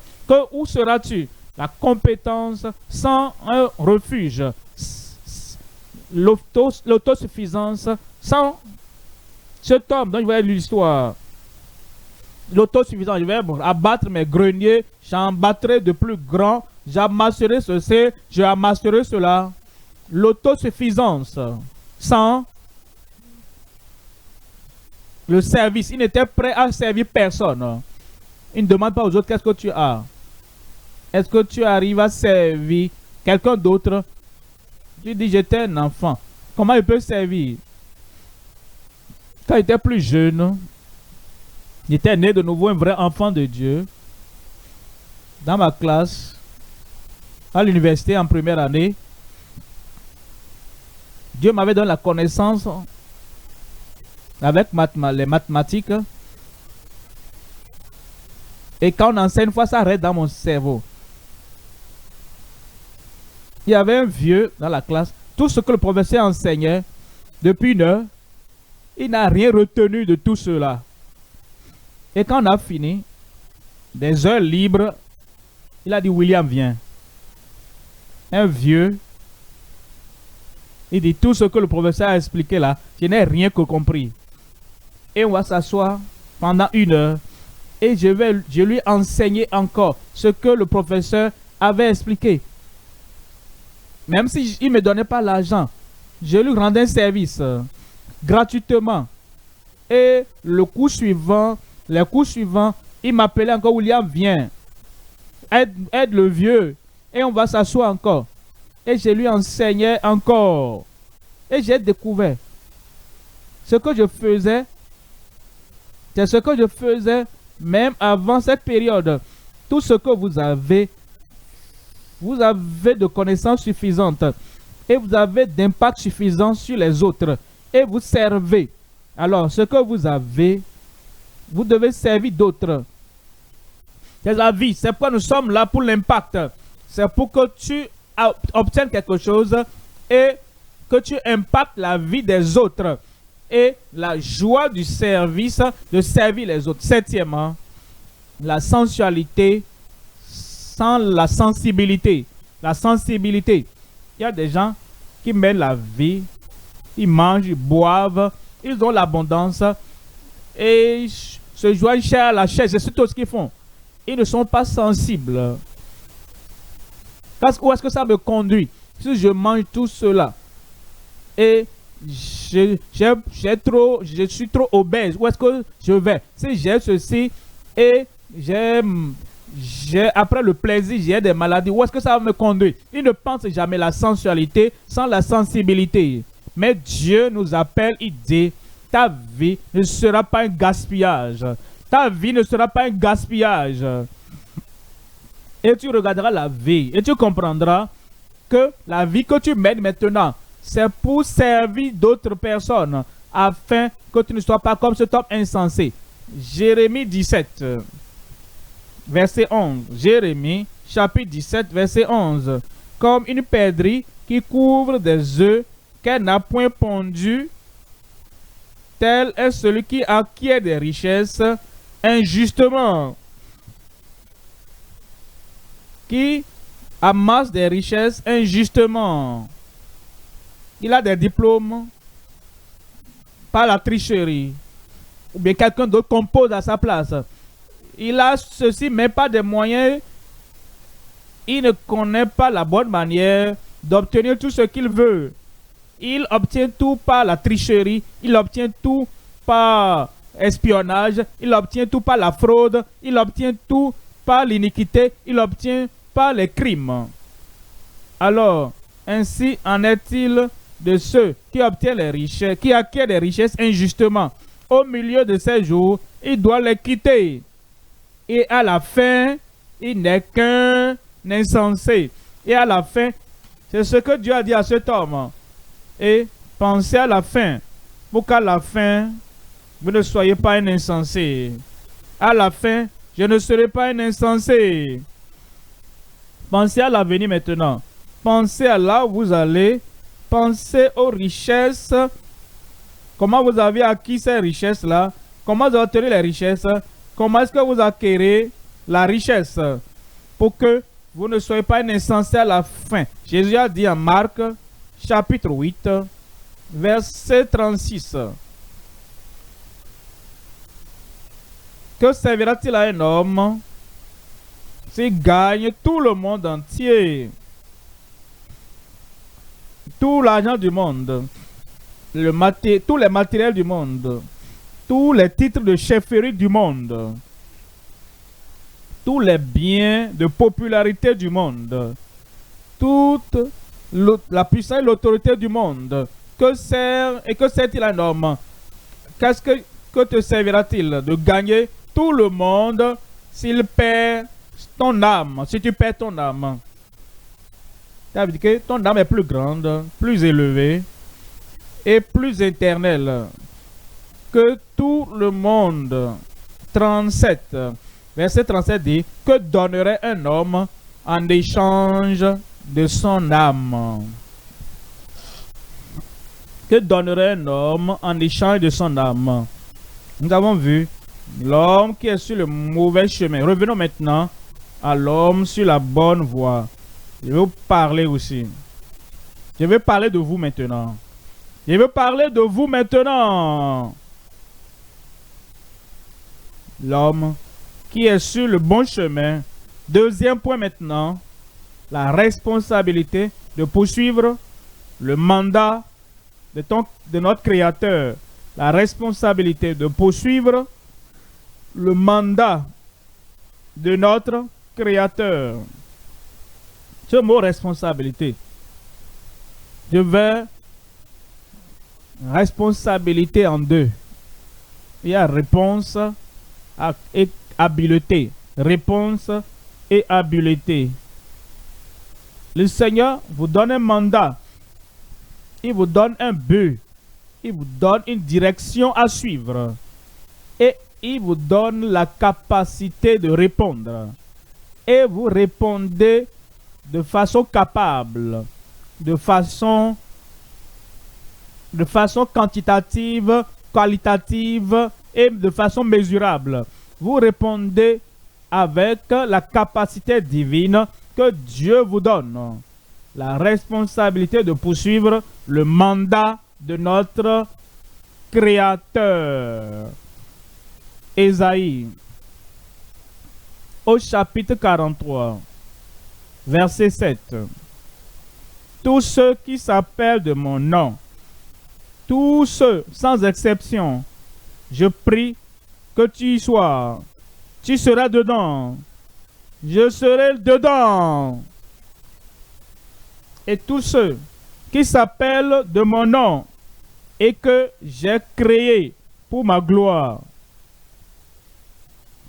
Où seras-tu? La compétence sans un refuge. L'autosuffisance sans cet homme dont je vais lire l'histoire. L'autosuffisance, je vais abattre mes greniers, j'en battrai de plus grands, j'amasserai ceci, je amasserai cela. L'autosuffisance sans le service. Il n'était prêt à servir personne. Il ne demande pas aux autres qu'est-ce que tu as. Est-ce que tu arrives à servir quelqu'un d'autre? Tu dis j'étais un enfant. Comment il peut servir? Quand il était plus jeune, il était né de nouveau un vrai enfant de Dieu. Dans ma classe, à l'université en première année, Dieu m'avait donné la connaissance avec les mathématiques. Et quand on enseigne, une fois ça reste dans mon cerveau. Il y avait un vieux dans la classe. Tout ce que le professeur enseignait depuis 1 heure, il n'a rien retenu de tout cela. Et quand on a fini, des heures libres, il a dit William, viens. Un vieux. Il dit tout ce que le professeur a expliqué là, je n'ai rien que compris. Et on va s'asseoir pendant 1 heure. Et je lui enseigner encore ce que le professeur avait expliqué. Même s'il ne me donnait pas l'argent, je lui rendais un service gratuitement. Et les cours suivants, il m'appelait encore William, viens. Aide le vieux. Et on va s'asseoir encore. Et je lui enseignais encore. Et j'ai découvert ce que je faisais. C'est ce que je faisais même avant cette période. Tout ce que vous avez de connaissances suffisantes. Et vous avez d'impact suffisant sur les autres. Et vous servez. Alors, ce que vous avez, vous devez servir d'autres. C'est la vie. C'est pourquoi nous sommes là pour l'impact. C'est pour que tu obtiennes quelque chose et que tu impactes la vie des autres. Et la joie du service, de servir les autres. 7e, la sensualité sans la sensibilité. La sensibilité. Il y a des gens qui mènent la vie, ils mangent, ils boivent, ils ont l'abondance et se joignent à la chaise. C'est tout ce qu'ils font. Ils ne sont pas sensibles. Où est-ce que ça me conduit? Si je mange tout cela et je suis trop obèse, où est-ce que je vais? Si j'ai ceci et après le plaisir, j'ai des maladies, où est-ce que ça va me conduire? Il ne pense jamais la sensualité sans la sensibilité. Mais Dieu nous appelle, il dit, ta vie ne sera pas un gaspillage. Ta vie ne sera pas un gaspillage. Et tu regarderas la vie et tu comprendras que la vie que tu mènes maintenant, c'est pour servir d'autres personnes afin que tu ne sois pas comme cet homme insensé. Jérémie 17, verset 11. Jérémie, chapitre 17, verset 11. Comme une perdrix qui couvre des œufs qu'elle n'a point pondus, tel est celui qui acquiert des richesses injustement. Qui amasse des richesses injustement. Il a des diplômes par la tricherie. Ou bien quelqu'un d'autre compose à sa place. Il a ceci, mais pas des moyens. Il ne connaît pas la bonne manière d'obtenir tout ce qu'il veut. Il obtient tout par la tricherie. Il obtient tout par espionnage. Il obtient tout par la fraude. Il obtient tout par l'iniquité. Il obtient par les crimes. Alors, ainsi en est-il de ceux qui obtiennent les richesses, qui acquièrent les richesses injustement. Au milieu de ces jours, il doit les quitter. Et à la fin, il n'est qu'un insensé. Et à la fin, c'est ce que Dieu a dit à cet homme. Et pensez à la fin, pour qu'à la fin, vous ne soyez pas un insensé. À la fin, je ne serai pas un insensé. Pensez à l'avenir maintenant. Pensez à là où vous allez. Pensez aux richesses. Comment vous avez acquis ces richesses-là? Comment vous avez obtenu les richesses? Comment est-ce que vous acquérez la richesse? Pour que vous ne soyez pas un insensé à la fin. Jésus a dit en Marc, chapitre 8, verset 36. Que servira-t-il à un homme s'il gagne tout le monde entier, tout l'argent du monde, tous les matériels du monde, tous les titres de chefferie du monde, tous les biens de popularité du monde, toute la puissance et l'autorité du monde? Que sert-il à un homme? Que te servira-t-il de gagner tout le monde s'il perd ton âme, si tu perds ton âme? Ça veut dire que ton âme est plus grande, plus élevée et plus éternelle que tout le monde. 37, verset 37 dit: que donnerait un homme en échange de son âme? Que donnerait un homme en échange de son âme? Nous avons vu l'homme qui est sur le mauvais chemin. Revenons maintenant à l'homme sur la bonne voie. Je vais vous parler aussi. Je vais parler de vous maintenant. Je vais parler de vous maintenant. L'homme qui est sur le bon chemin. Deuxième point maintenant. La responsabilité de poursuivre le mandat de notre Créateur. La responsabilité de poursuivre le mandat de notre Créateur. Ce mot responsabilité, je vais responsabilité en deux. Il y a réponse et habileté. Réponse et habileté. Le Seigneur vous donne un mandat. Il vous donne un but. Il vous donne une direction à suivre. Et il vous donne la capacité de répondre. Et vous répondez de façon capable, de façon quantitative, qualitative et de façon mesurable. Vous répondez avec la capacité divine que Dieu vous donne. La responsabilité de poursuivre le mandat de notre Créateur. Ésaïe, au chapitre 43, verset 7. Tous ceux qui s'appellent de mon nom, tous ceux, sans exception, je prie que tu y sois. Tu seras dedans. Je serai dedans. Et tous ceux qui s'appellent de mon nom et que j'ai créé pour ma gloire.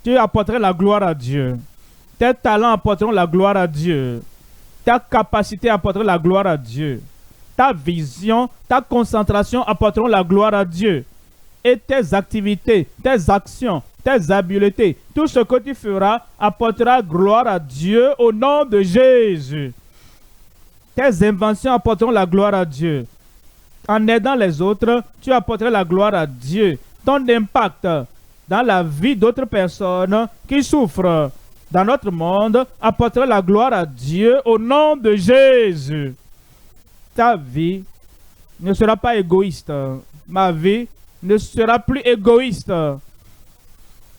Tu apporteras la gloire à Dieu. Tes talents apporteront la gloire à Dieu. Ta capacité apportera la gloire à Dieu. Ta vision, ta concentration apporteront la gloire à Dieu. Et tes activités, tes actions, tes habiletés, tout ce que tu feras apportera gloire à Dieu au nom de Jésus. Tes inventions apporteront la gloire à Dieu. En aidant les autres, tu apporteras la gloire à Dieu. Ton impact dans la vie d'autres personnes qui souffrent dans notre monde apportera la gloire à Dieu au nom de Jésus. Ta vie ne sera pas égoïste. Ma vie ne sera plus égoïste.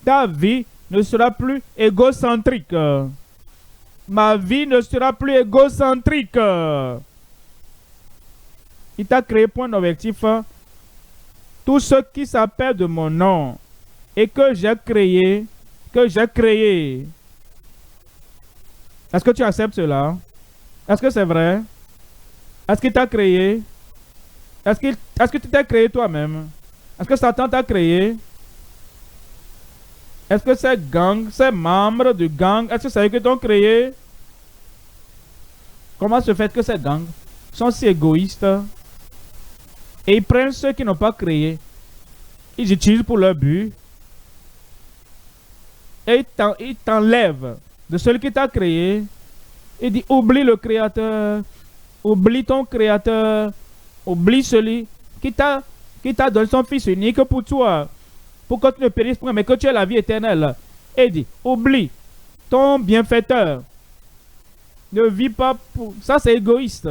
Ta vie ne sera plus égocentrique. Ma vie ne sera plus égocentrique. Il t'a créé point objectif. Tous ceux qui s'appellent de mon nom et que j'ai créé. Est-ce que tu acceptes cela? Est-ce que c'est vrai? Est-ce qu'il t'a créé? Est-ce que tu t'es créé toi-même? Est-ce que Satan t'a créé? Est-ce que ces gangs, ces membres du gang, est-ce que c'est eux qui t'ont créé? Comment se fait que ces gangs sont si égoïstes et ils prennent ceux qui n'ont pas créé, ils utilisent pour leur but et ils t'enlèvent de celui qui t'a créé. Il dit oublie le créateur, oublie ton créateur, oublie celui qui t'a donné son fils unique pour toi, pour que tu ne périsses point, mais que tu aies la vie éternelle. Et il dit oublie ton bienfaiteur. Ne vis pas pour... Ça, c'est égoïste.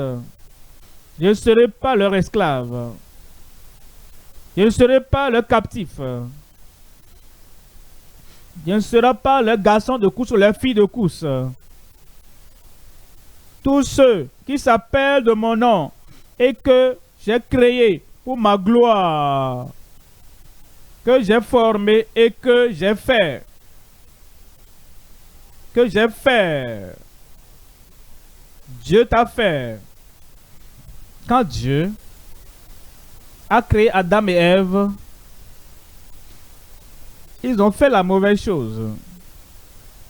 Je ne serai pas leur esclave. Je ne serai pas leur captif. Je ne serai pas leur garçon de course ou leur fille de course. Tous ceux qui s'appellent de mon nom et que j'ai créé pour ma gloire, que j'ai formé et que j'ai fait. Que j'ai fait. Dieu t'a fait. Quand Dieu a créé Adam et Ève, ils ont fait la mauvaise chose.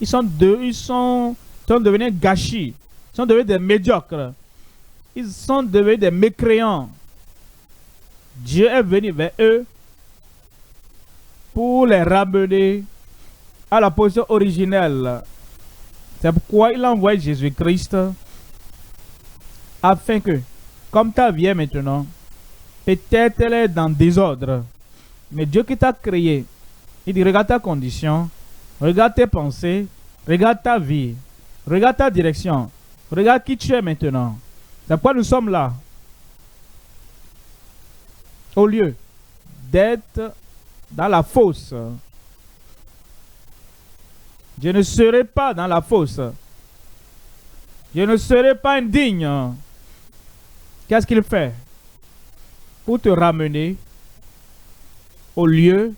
Ils sont devenus gâchis. Ils sont devenus des médiocres. Ils sont devenus des mécréants. Dieu est venu vers eux pour les ramener à la position originelle. C'est pourquoi il a envoyé Jésus-Christ afin que, comme ta vie est maintenant, peut-être elle est dans le désordre, mais Dieu qui t'a créé, il dit regarde ta condition, regarde tes pensées, regarde ta vie, regarde ta direction, regarde qui tu es maintenant. C'est pourquoi nous sommes là. Au lieu d'être dans la fosse, je ne serai pas dans la fosse. Je ne serai pas indigne. Qu'est-ce qu'il fait? Pour te ramener au lieu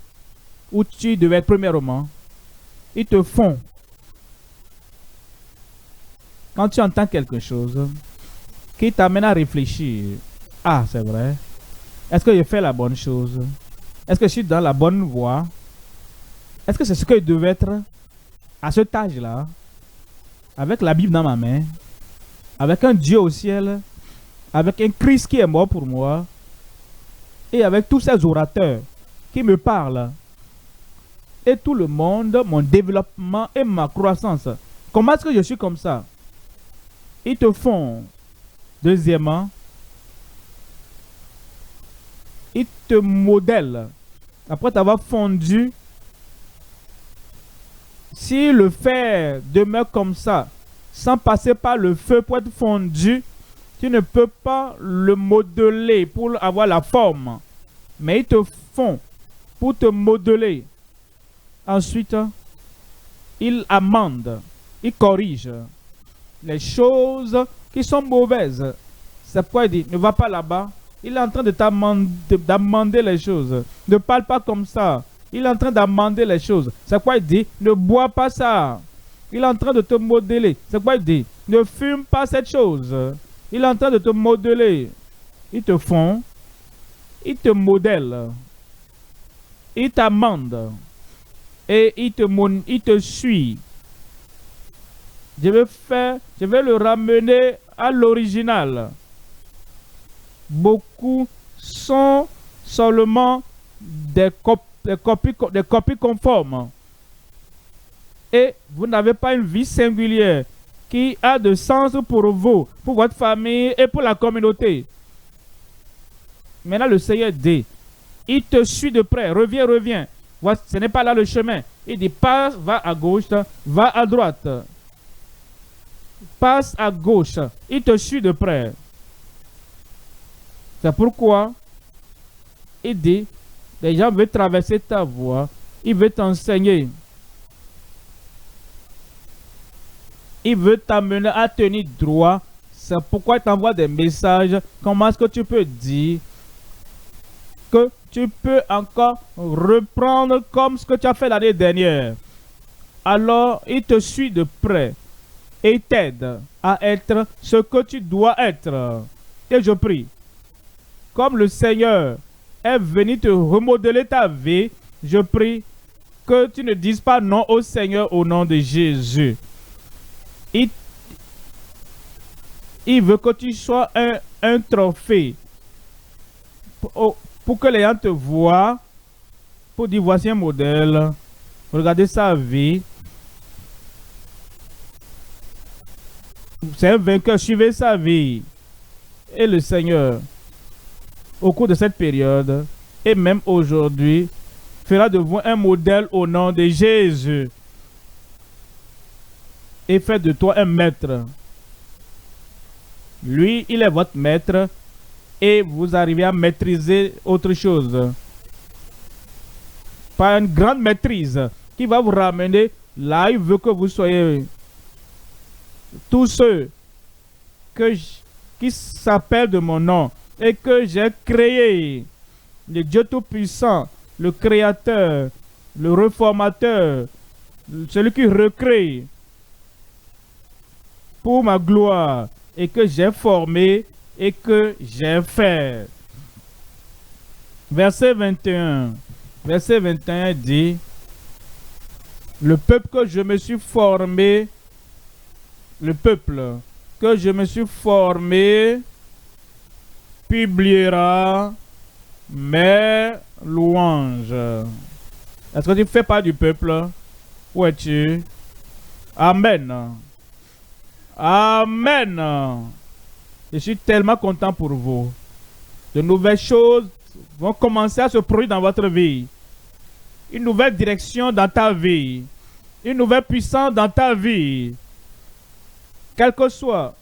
où tu devais être premièrement. Ils te font. Quand tu entends quelque chose qui t'amène à réfléchir. Ah, c'est vrai. Est-ce que je fais la bonne chose? Est-ce que je suis dans la bonne voie? Est-ce que c'est ce que je devais être à cet âge-là? Avec la Bible dans ma main, avec un Dieu au ciel, avec un Christ qui est mort pour moi, et avec tous ces orateurs qui me parlent, et tout le monde, mon développement et ma croissance. Comment est-ce que je suis comme ça? Ils te font. Deuxièmement, ils te modèlent. Après t'avoir fondu, si le fer demeure comme ça, sans passer par le feu pour être fondu, tu ne peux pas le modeler pour avoir la forme. Mais ils te font pour te modeler. Ensuite, ils amendent, ils corrigent les choses qui sont mauvaises. C'est pourquoi il dit, ne va pas là-bas. Il est en train d'amender les choses. Ne parle pas comme ça. Il est en train d'amender les choses. C'est pourquoi il dit, ne bois pas ça. Il est en train de te modeler. C'est pourquoi il dit, ne fume pas cette chose. Il est en train de te modeler. Ils te font. Ils te modèlent. Ils t'amendent. Et ils te suivent. Je vais le ramener à l'original. Beaucoup sont seulement des copies conformes. Et vous n'avez pas une vie singulière qui a de sens pour vous, pour votre famille et pour la communauté. Maintenant, le Seigneur dit, il te suit de près, reviens. Ce n'est pas là le chemin. Il dit, passe, va à gauche, va à droite. Passe à gauche, il te suit de près. C'est pourquoi il dit, les gens veulent traverser ta voie, il veut t'enseigner. Il veut t'amener à tenir droit. C'est pourquoi il t'envoie des messages. Comment est-ce que tu peux dire que tu peux encore reprendre comme ce que tu as fait l'année dernière? Alors, il te suit de près et il t'aide à être ce que tu dois être. Et je prie comme le Seigneur est venu te remodeler ta vie, je prie que tu ne dises pas non au Seigneur au nom de Jésus. Il veut que tu sois un trophée pour que les gens te voient, pour dire voici un modèle, regardez sa vie. C'est un vainqueur, suivez sa vie. Et le Seigneur, au cours de cette période, et même aujourd'hui, fera de vous un modèle au nom de Jésus. Et fait de toi un maître. Lui, il est votre maître et vous arrivez à maîtriser autre chose. Par une grande maîtrise qui va vous ramener là, il veut que vous soyez. Tous ceux qui s'appellent de mon nom et que j'ai créé, le Dieu Tout-Puissant, le Créateur, le Réformateur, celui qui recrée pour ma gloire et que j'ai formé et que j'ai fait. Verset 21. Verset 21 dit, le peuple que je me suis formé, le peuple que je me suis formé publiera mes louanges. Est-ce que tu ne fais pas du peuple? Où es-tu? Amen. Amen. Je suis tellement content pour vous. De nouvelles choses vont commencer à se produire dans votre vie. Une nouvelle direction dans ta vie. Une nouvelle puissance dans ta vie. Quel que soit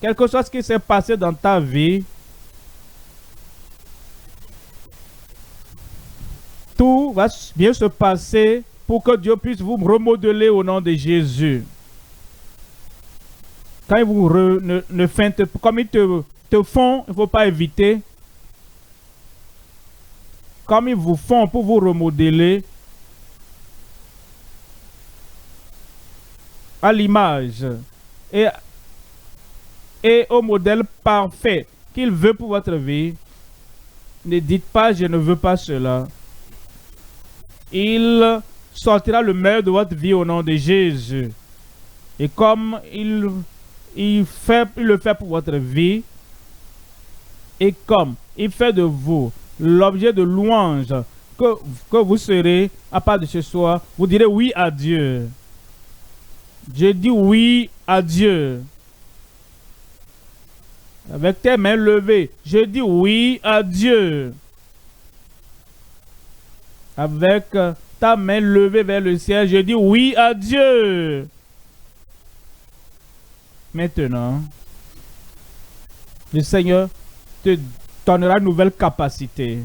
ce qui s'est passé dans ta vie, tout va bien se passer pour que Dieu puisse vous remodeler au nom de Jésus. Quand ils vous ne feintent, comme ils te font, il ne faut pas éviter. Comme ils vous font pour vous remodeler, à l'image et au modèle parfait qu'il veut pour votre vie, ne dites pas je ne veux pas cela. Il sortira le meilleur de votre vie au nom de Jésus. Et comme il le fait pour votre vie, et comme il fait de vous l'objet de louange que vous serez, à part de ce soir, vous direz oui à Dieu. Je dis oui à Dieu. Avec tes mains levées, je dis oui à Dieu. Avec ta main levée vers le ciel, je dis oui à Dieu. Maintenant, le Seigneur te donnera une nouvelle capacité.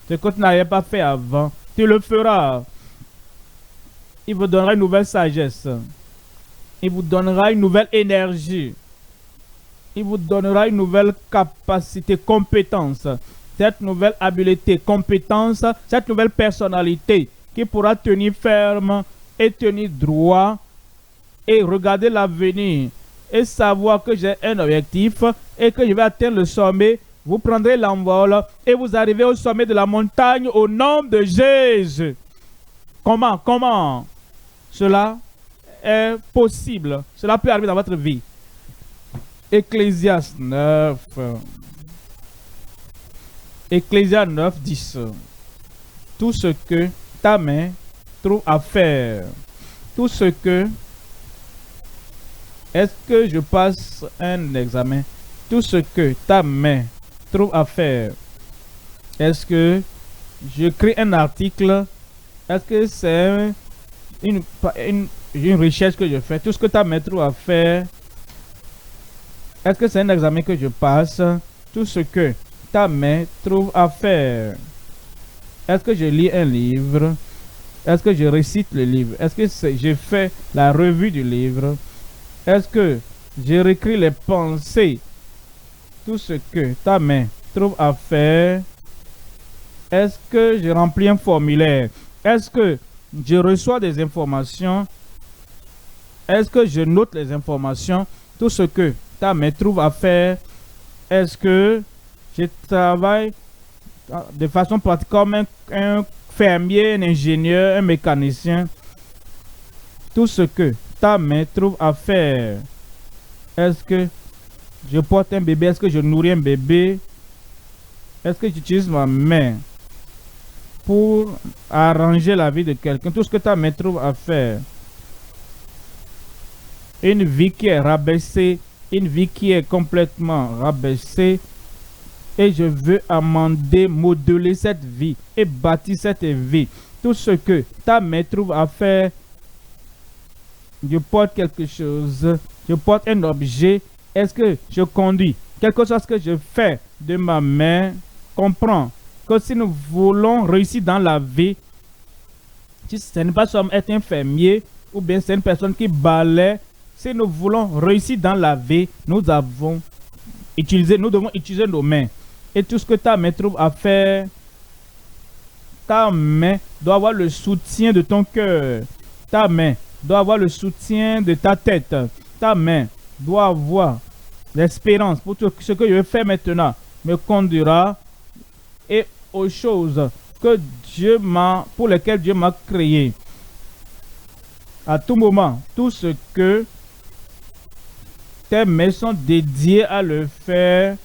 Ce que tu n'avais pas fait avant, tu le feras. Il vous donnera une nouvelle sagesse. Il vous donnera une nouvelle énergie. Il vous donnera une nouvelle capacité, compétence. Cette nouvelle habileté, compétence, cette nouvelle personnalité qui pourra tenir ferme et tenir droit et regarder l'avenir et savoir que j'ai un objectif et que je vais atteindre le sommet. Vous prendrez l'envol et vous arrivez au sommet de la montagne au nom de Jésus. Comment cela est possible? Cela peut arriver dans votre vie. Ecclésiaste 9. Ecclésiaste 9, 10. Tout ce que ta main trouve à faire. Tout ce que... Est-ce que je passe un examen? Tout ce que ta main trouve à faire. Est-ce que je crée un article? Est-ce que c'est une recherche que je fais? Tout ce que ta main trouve à faire. Est-ce que c'est un examen que je passe? Tout ce que ta main trouve à faire. Est-ce que je lis un livre? Est-ce que je récite le livre? Est-ce que je fais la revue du livre? Est-ce que je réécris les pensées? Tout ce que ta main trouve à faire. Est-ce que je remplis un formulaire? Est-ce que je reçois des informations? Est-ce que je note les informations? Tout ce que ta main trouve à faire? Est-ce que je travaille de façon pratique comme un fermier, un ingénieur, un mécanicien? Tout ce que ta main trouve à faire. Est-ce que je porte un bébé? Est-ce que je nourris un bébé? Est-ce que j'utilise ma main pour arranger la vie de quelqu'un? Tout ce que ta main trouve à faire. Une vie qui est rabaissée, une vie qui est complètement rabaissée. Et je veux amender, modeler cette vie et bâtir cette vie. Tout ce que ta main trouve à faire. Je porte quelque chose, je porte un objet. Est-ce que je conduis quelque chose que je fais de ma main? Comprends que si nous voulons réussir dans la vie, si ce n'est pas seulement être un fermier ou bien c'est une personne qui balaie, si nous voulons réussir dans la vie, nous devons utiliser nos mains. Et tout ce que ta main trouve à faire, ta main doit avoir le soutien de ton cœur. Ta main doit avoir le soutien de ta tête. Ta main doit avoir l'espérance pour tout ce que je vais faire maintenant me conduira et aux choses que pour lesquelles Dieu m'a créé. À tout moment, tout ce que tes mains sont dédiées à le faire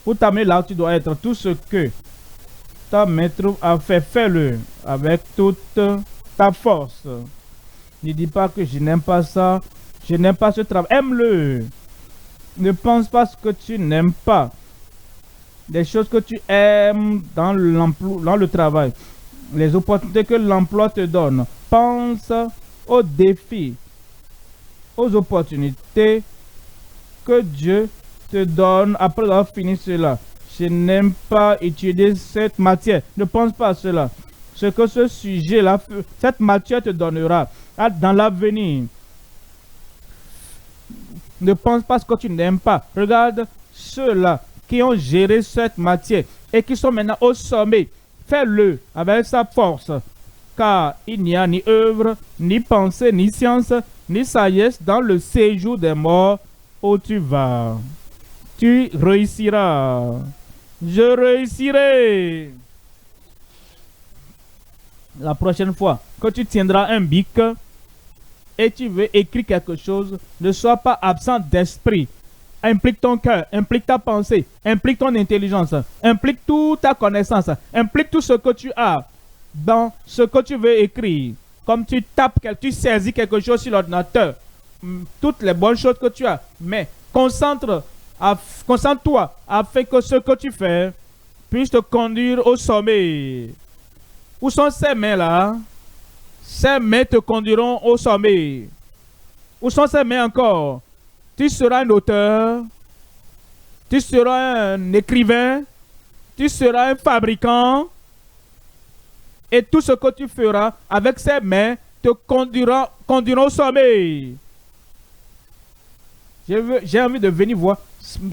pour t'amener là où tu dois être. Tout ce que ta main trouve à faire, fais-le avec toute ta force. Ne dis pas que je n'aime pas ça, je n'aime pas ce travail. Aime-le. Ne pense pas ce que tu n'aimes pas. Des choses que tu aimes dans le travail. Les opportunités que l'emploi te donne. Pense aux défis, aux opportunités que Dieu te donne après avoir fini cela. Je n'aime pas étudier cette matière. Ne pense pas à cela. Ce que ce sujet-là, cette matière te donnera dans l'avenir. Ne pense pas à ce que tu n'aimes pas. Regarde ceux-là qui ont géré cette matière et qui sont maintenant au sommet. Fais-le avec sa force. Car il n'y a ni œuvre, ni pensée, ni science, ni sagesse dans le séjour des morts où tu vas. Tu réussiras. Je réussirai. La prochaine fois que tu tiendras un bic et tu veux écrire quelque chose, ne sois pas absent d'esprit. Implique ton cœur, implique ta pensée, implique ton intelligence, implique toute ta connaissance, implique tout ce que tu as dans ce que tu veux écrire. Comme tu tapes, tu saisis quelque chose sur l'ordinateur, toutes les bonnes choses que tu as, mais concentre-toi afin que ce que tu fais puisse te conduire au sommet. Où sont ces mains-là? Ces mains te conduiront au sommet. Où sont ces mains encore? Tu seras un auteur, tu seras un écrivain, tu seras un fabricant. Et tout ce que tu feras avec ces mains te conduira au sommet. J'ai envie de venir voir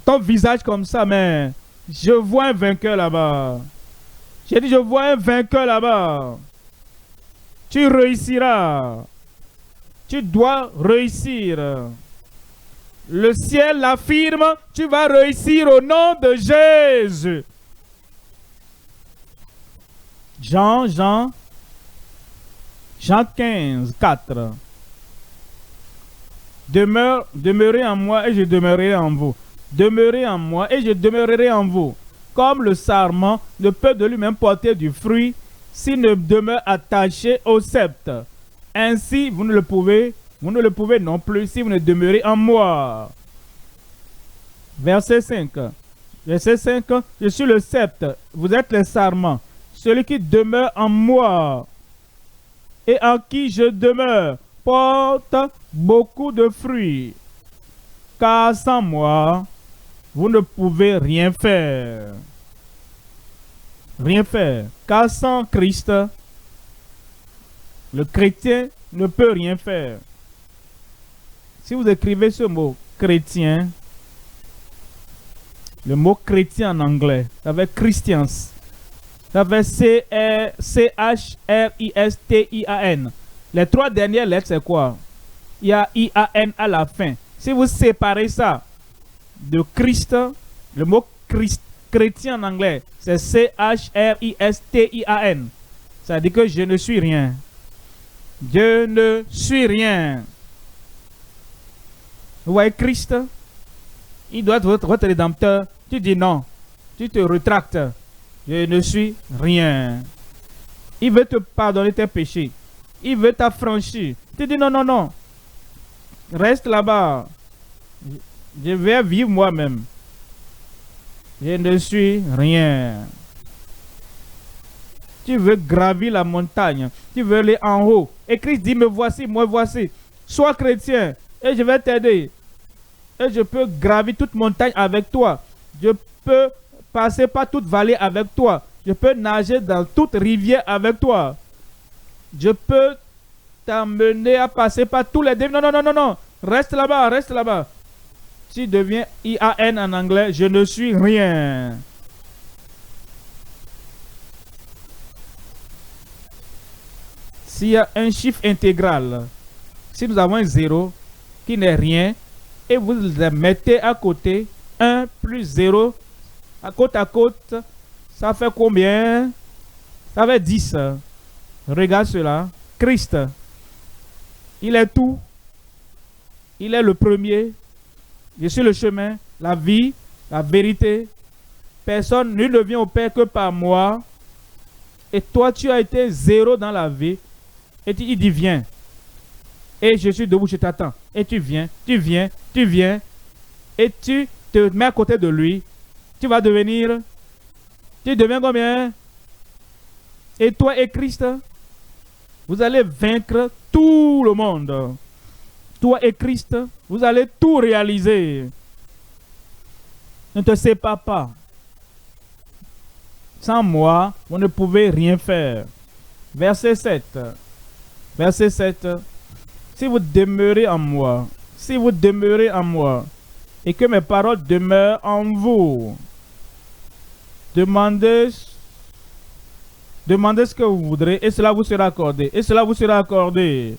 ton visage comme ça, mais je vois un vainqueur là-bas. J'ai dit, je vois un vainqueur là-bas. Tu réussiras. Tu dois réussir. Le ciel l'affirme, tu vas réussir au nom de Jésus. Jean 15, 4. Demeurez en moi et je demeurerai en vous. Demeurez en moi et je demeurerai en vous. Comme le sarment ne peut de lui-même porter du fruit s'il ne demeure attaché au sceptre. Ainsi, vous ne le pouvez non plus si vous ne demeurez en moi. Verset 5. Verset 5. Je suis le sceptre, vous êtes les sarments. Celui qui demeure en moi et en qui je demeure porte beaucoup de fruits. Car sans moi, vous ne pouvez rien faire. Rien faire. Car sans Christ, le chrétien ne peut rien faire. Si vous écrivez ce mot chrétien, le mot chrétien en anglais, avec Christians, avec C-H-R-I-S-T-I-A-N. Les trois dernières lettres, c'est quoi? Il y a I-A-N à la fin. Si vous séparez ça de Christ, le mot Christ, chrétien en anglais, c'est C-H-R-I-S-T-I-A-N. Ça dit que je ne suis rien. Je ne suis rien. Vous voyez Christ, il doit être votre rédempteur. Tu dis non. Tu te rétractes. Je ne suis rien. Il veut te pardonner tes péchés. Il veut t'affranchir. Tu dis non, non, non. Reste là-bas. Je vais vivre moi-même. Je ne suis rien. Tu veux gravir la montagne. Tu veux aller en haut. Et Christ dit, me voici, moi voici. Sois chrétien et je vais t'aider. Et je peux gravir toute montagne avec toi. Je peux passer par toute vallée avec toi. Je peux nager dans toute rivière avec toi. Je peux t'amener à passer par tous les défis. Non, non, non, non, non. Reste là-bas, reste là-bas. Tu deviens IAN en anglais, je ne suis rien. S'il y a un chiffre intégral, si nous avons un 0 qui n'est rien, et vous le mettez à côté, 1 plus 0, à côte, ça fait combien? Ça fait 10. Regarde cela. Christ, il est tout. Il est le premier. Je suis le chemin, la vie, la vérité. Personne, nul ne vient au Père que par moi. Et toi, tu as été 0 dans la vie. Et il dit, viens. Et je suis debout, je t'attends. Et tu viens, tu viens, tu viens. Et tu te mets à côté de lui. Tu vas devenir. Tu deviens combien? Et toi et Christ, vous allez vaincre tout le monde. Toi et Christ, vous allez tout réaliser. Ne te sépare pas. Sans moi, vous ne pouvez rien faire. Verset 7. Verset 7. Si vous demeurez en moi, si vous demeurez en moi, et que mes paroles demeurent en vous, demandez ce que vous voudrez, et cela vous sera accordé. Et cela vous sera accordé.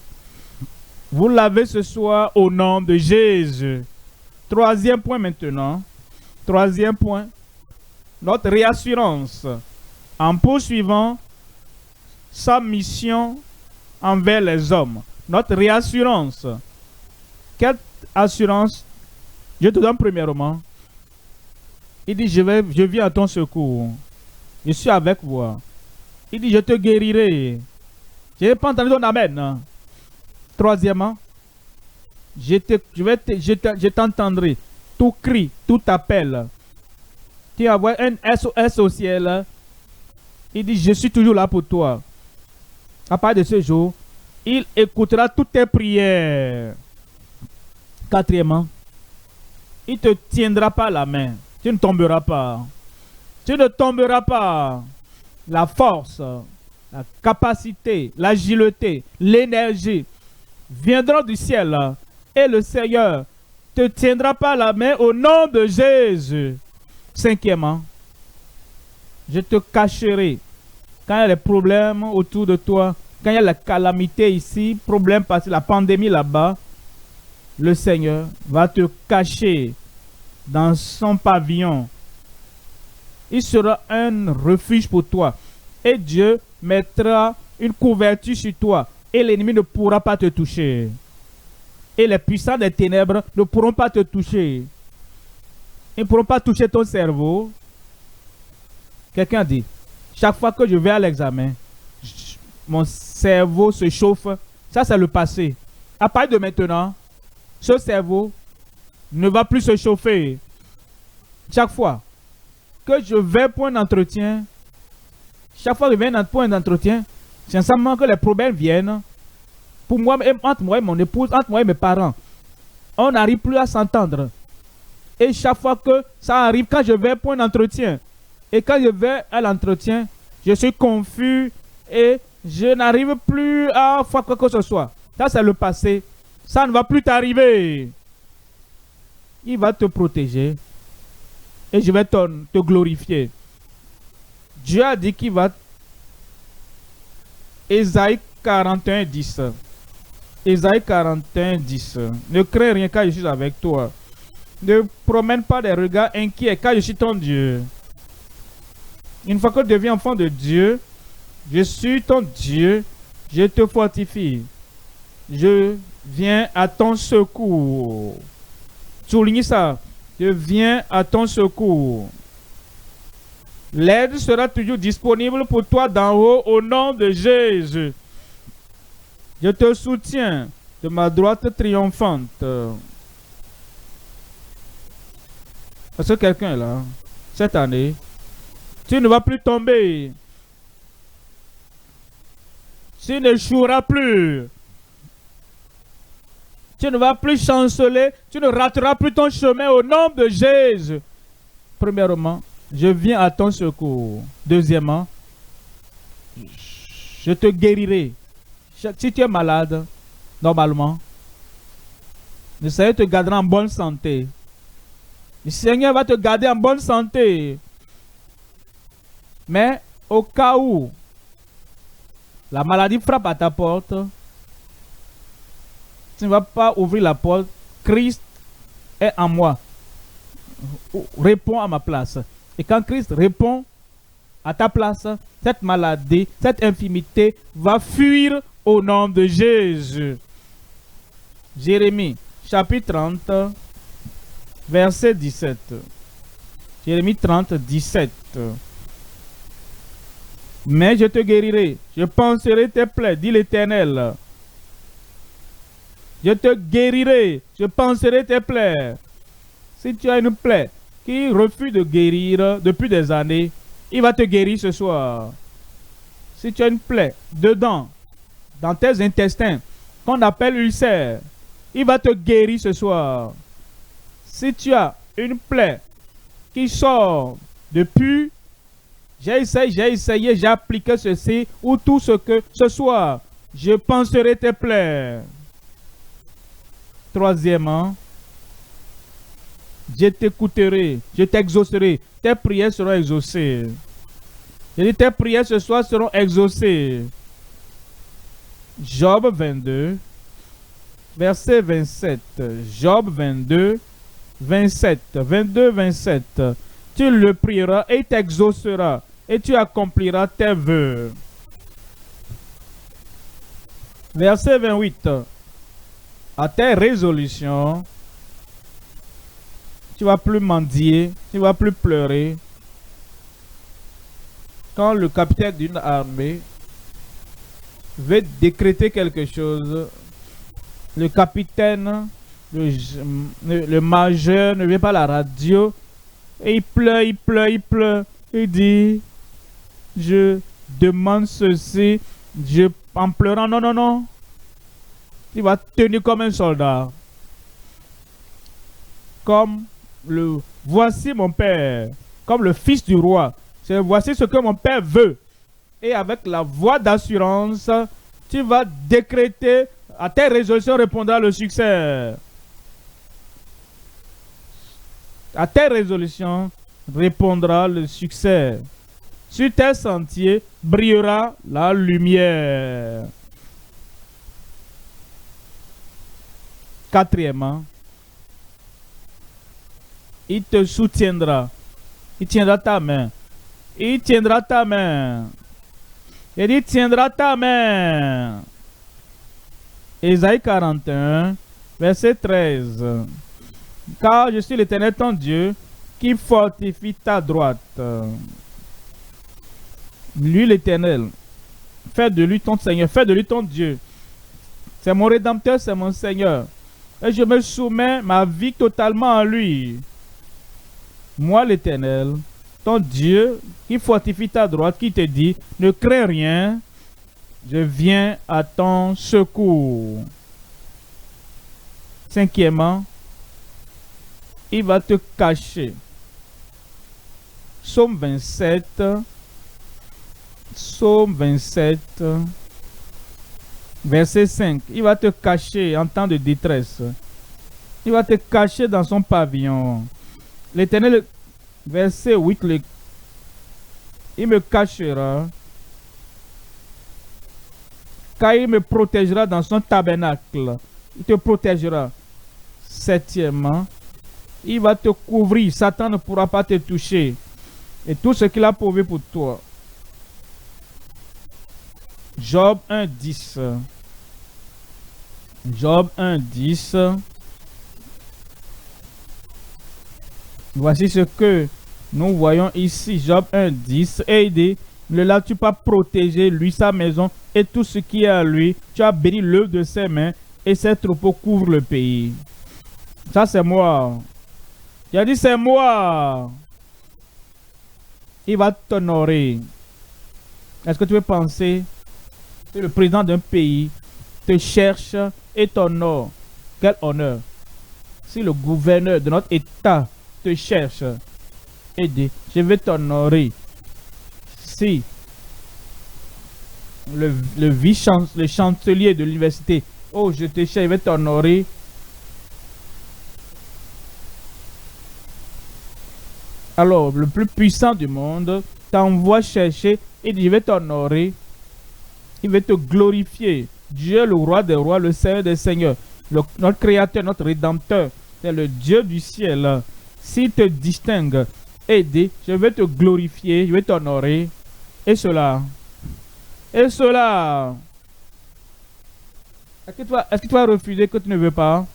Vous l'avez ce soir au nom de Jésus. Troisième point maintenant. Troisième point. Notre réassurance en poursuivant sa mission envers les hommes. Notre réassurance. Quelle assurance? Je te donne premièrement. Il dit, je viens à ton secours. Je suis avec vous. Il dit, je te guérirai. Je n'ai pas entendu ton amen. Troisièmement, je t'entendrai. Tout cri, tout appel. Tu envoies un SOS au ciel. Il dit, je suis toujours là pour toi. À partir de ce jour, il écoutera toutes tes prières. Quatrièmement, il te tiendra par la main. Tu ne tomberas pas. Tu ne tomberas pas. La force, la capacité, l'agilité, l'énergie viendront du ciel. Et le Seigneur te tiendra par la main au nom de Jésus. Cinquièmement, je te cacherai quand il y a des problèmes autour de toi, quand il y a la calamité ici, problème parce que la pandémie là-bas, le Seigneur va te cacher dans son pavillon. Il sera un refuge pour toi. Et Dieu mettra une couverture sur toi. Et l'ennemi ne pourra pas te toucher. Et les puissants des ténèbres ne pourront pas te toucher. Ils ne pourront pas toucher ton cerveau. Quelqu'un dit, chaque fois que je vais à l'examen, mon cerveau se chauffe. Ça, c'est le passé. À partir de maintenant, ce cerveau ne va plus se chauffer. Chaque fois que je vais pour un entretien, chaque fois que je viens pour un entretien, c'est simplement que les problèmes viennent. Pour moi, entre moi et mon épouse, entre moi et mes parents, on n'arrive plus à s'entendre. Et chaque fois que ça arrive, quand je vais pour un entretien, et quand je vais à l'entretien, je suis confus et je n'arrive plus à faire quoi que ce soit. Ça, c'est le passé. Ça ne va plus t'arriver. Il va te protéger. Et je vais te glorifier. Dieu a dit qu'il va... Ésaïe 41, 10. Ésaïe 41, 10. Ne crains rien car je suis avec toi. Ne promène pas des regards inquiets car je suis ton Dieu. Une fois que tu deviens enfant de Dieu, je suis ton Dieu, je te fortifie. Je viens à ton secours. Souligne ça. Je viens à ton secours. L'aide sera toujours disponible pour toi d'en haut au nom de Jésus. Je te soutiens de ma droite triomphante. Est-ce que quelqu'un est là? Cette année, tu ne vas plus tomber. Tu n'échoueras plus. Tu ne vas plus chanceler. Tu ne rateras plus ton chemin au nom de Jésus. Premièrement, je viens à ton secours. Deuxièmement, je te guérirai. Si tu es malade, normalement, le Seigneur te gardera en bonne santé. Le Seigneur va te garder en bonne santé. Mais au cas où la maladie frappe à ta porte, tu ne vas pas ouvrir la porte. Christ est en moi. Réponds à ma place. Et quand Christ répond à ta place, cette maladie, cette infirmité va fuir au nom de Jésus. Jérémie, chapitre 30, verset 17. Jérémie 30, 17. Mais je te guérirai, je panserai tes plaies, dit l'Éternel. Je te guérirai, je panserai tes plaies. Si tu as une plaie qui refuse de guérir depuis des années, il va te guérir ce soir. Si tu as une plaie dedans, dans tes intestins, qu'on appelle ulcère, il va te guérir ce soir. Si tu as une plaie qui sort depuis, j'ai essayé, j'ai appliqué ceci ou tout ce que ce soir, je panserai tes plaies. Troisièmement, je t'écouterai, je t'exaucerai, tes prières seront exaucées. Je dis, tes prières ce soir seront exaucées. Job 22, verset 27. Job 22, 27. 22, 27. Tu le prieras et il t'exaucera et tu accompliras tes vœux. Verset 28. À tes résolutions, tu ne vas plus mendier, tu ne vas plus pleurer. Quand le capitaine d'une armée veut décréter quelque chose, le capitaine, le majeur ne vient pas à la radio et il pleure, il pleure, il pleure. Il dit, je demande ceci, en pleurant, non, non, non. Il va tenir comme un soldat. Comme voici mon père, comme le fils du roi. Voici ce que mon père veut. Et avec la voix d'assurance, tu vas décréter, à tes résolutions répondra le succès. À tes résolutions répondra le succès. Sur tes sentiers brillera la lumière. Quatrièmement, il te soutiendra. Il tiendra ta main. Il tiendra ta main. Il tiendra ta main. Ésaïe 41, verset 13. Car je suis l'Éternel ton Dieu qui fortifie ta droite. Lui l'Éternel, fais de lui ton Seigneur, fais de lui ton Dieu. C'est mon Rédempteur, c'est mon Seigneur. Et je me soumets ma vie totalement à lui. Moi l'Éternel, ton Dieu qui fortifie ta droite, qui te dit, ne crains rien, je viens à ton secours. Cinquièmement, il va te cacher. Psaume 27, verset 5. Il va te cacher en temps de détresse. Il va te cacher dans son pavillon. L'Éternel, verset 8, il me cachera car il me protégera dans son tabernacle. Il te protégera. Septièmement, il va te couvrir. Satan ne pourra pas te toucher. Et tout ce qu'il a pourvu pour toi. Job 1:10. Job 1:10. Voici ce que nous voyons ici. Job 1:10. Et il dit, ne l'as-tu pas protégé, lui, sa maison, et tout ce qui est à lui? Tu as béni l'œuvre de ses mains, et ses troupeaux couvrent le pays. Ça, c'est moi. Il a dit, c'est moi. Il va t'honorer. Est-ce que tu veux penser que le président d'un pays te cherche et t'honore? Quel honneur. Si le gouverneur de notre État te cherche et dit, je vais t'honorer. Si le chancelier de l'université, oh, je te cherche, je vais t'honorer. Alors, le plus puissant du monde t'envoie chercher et dit, je vais t'honorer. Il veut te glorifier. Dieu, le roi des rois, le Seigneur des seigneurs, notre créateur, notre rédempteur, c'est le Dieu du ciel. S'il te distingue et dit, je vais te glorifier, je vais t'honorer. Et cela. Est-ce que tu vas refuser que tu ne veux pas?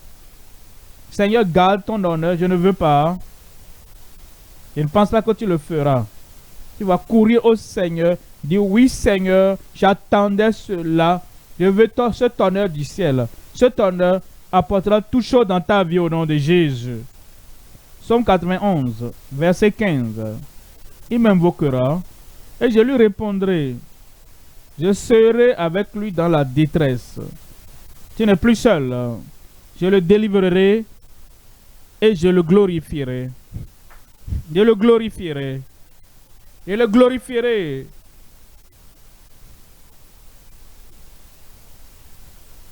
Seigneur, garde ton honneur, je ne veux pas. Je ne pense pas que tu le feras. Tu vas courir au Seigneur, dire oui Seigneur, j'attendais cela. Je veux cet honneur du ciel. Cet honneur apportera toute chose dans ta vie au nom de Jésus. Psaume 91, verset 15. Il m'invoquera et je lui répondrai. Je serai avec lui dans la détresse. Tu n'es plus seul. Je le délivrerai et je le glorifierai. Je le glorifierai. Je le glorifierai.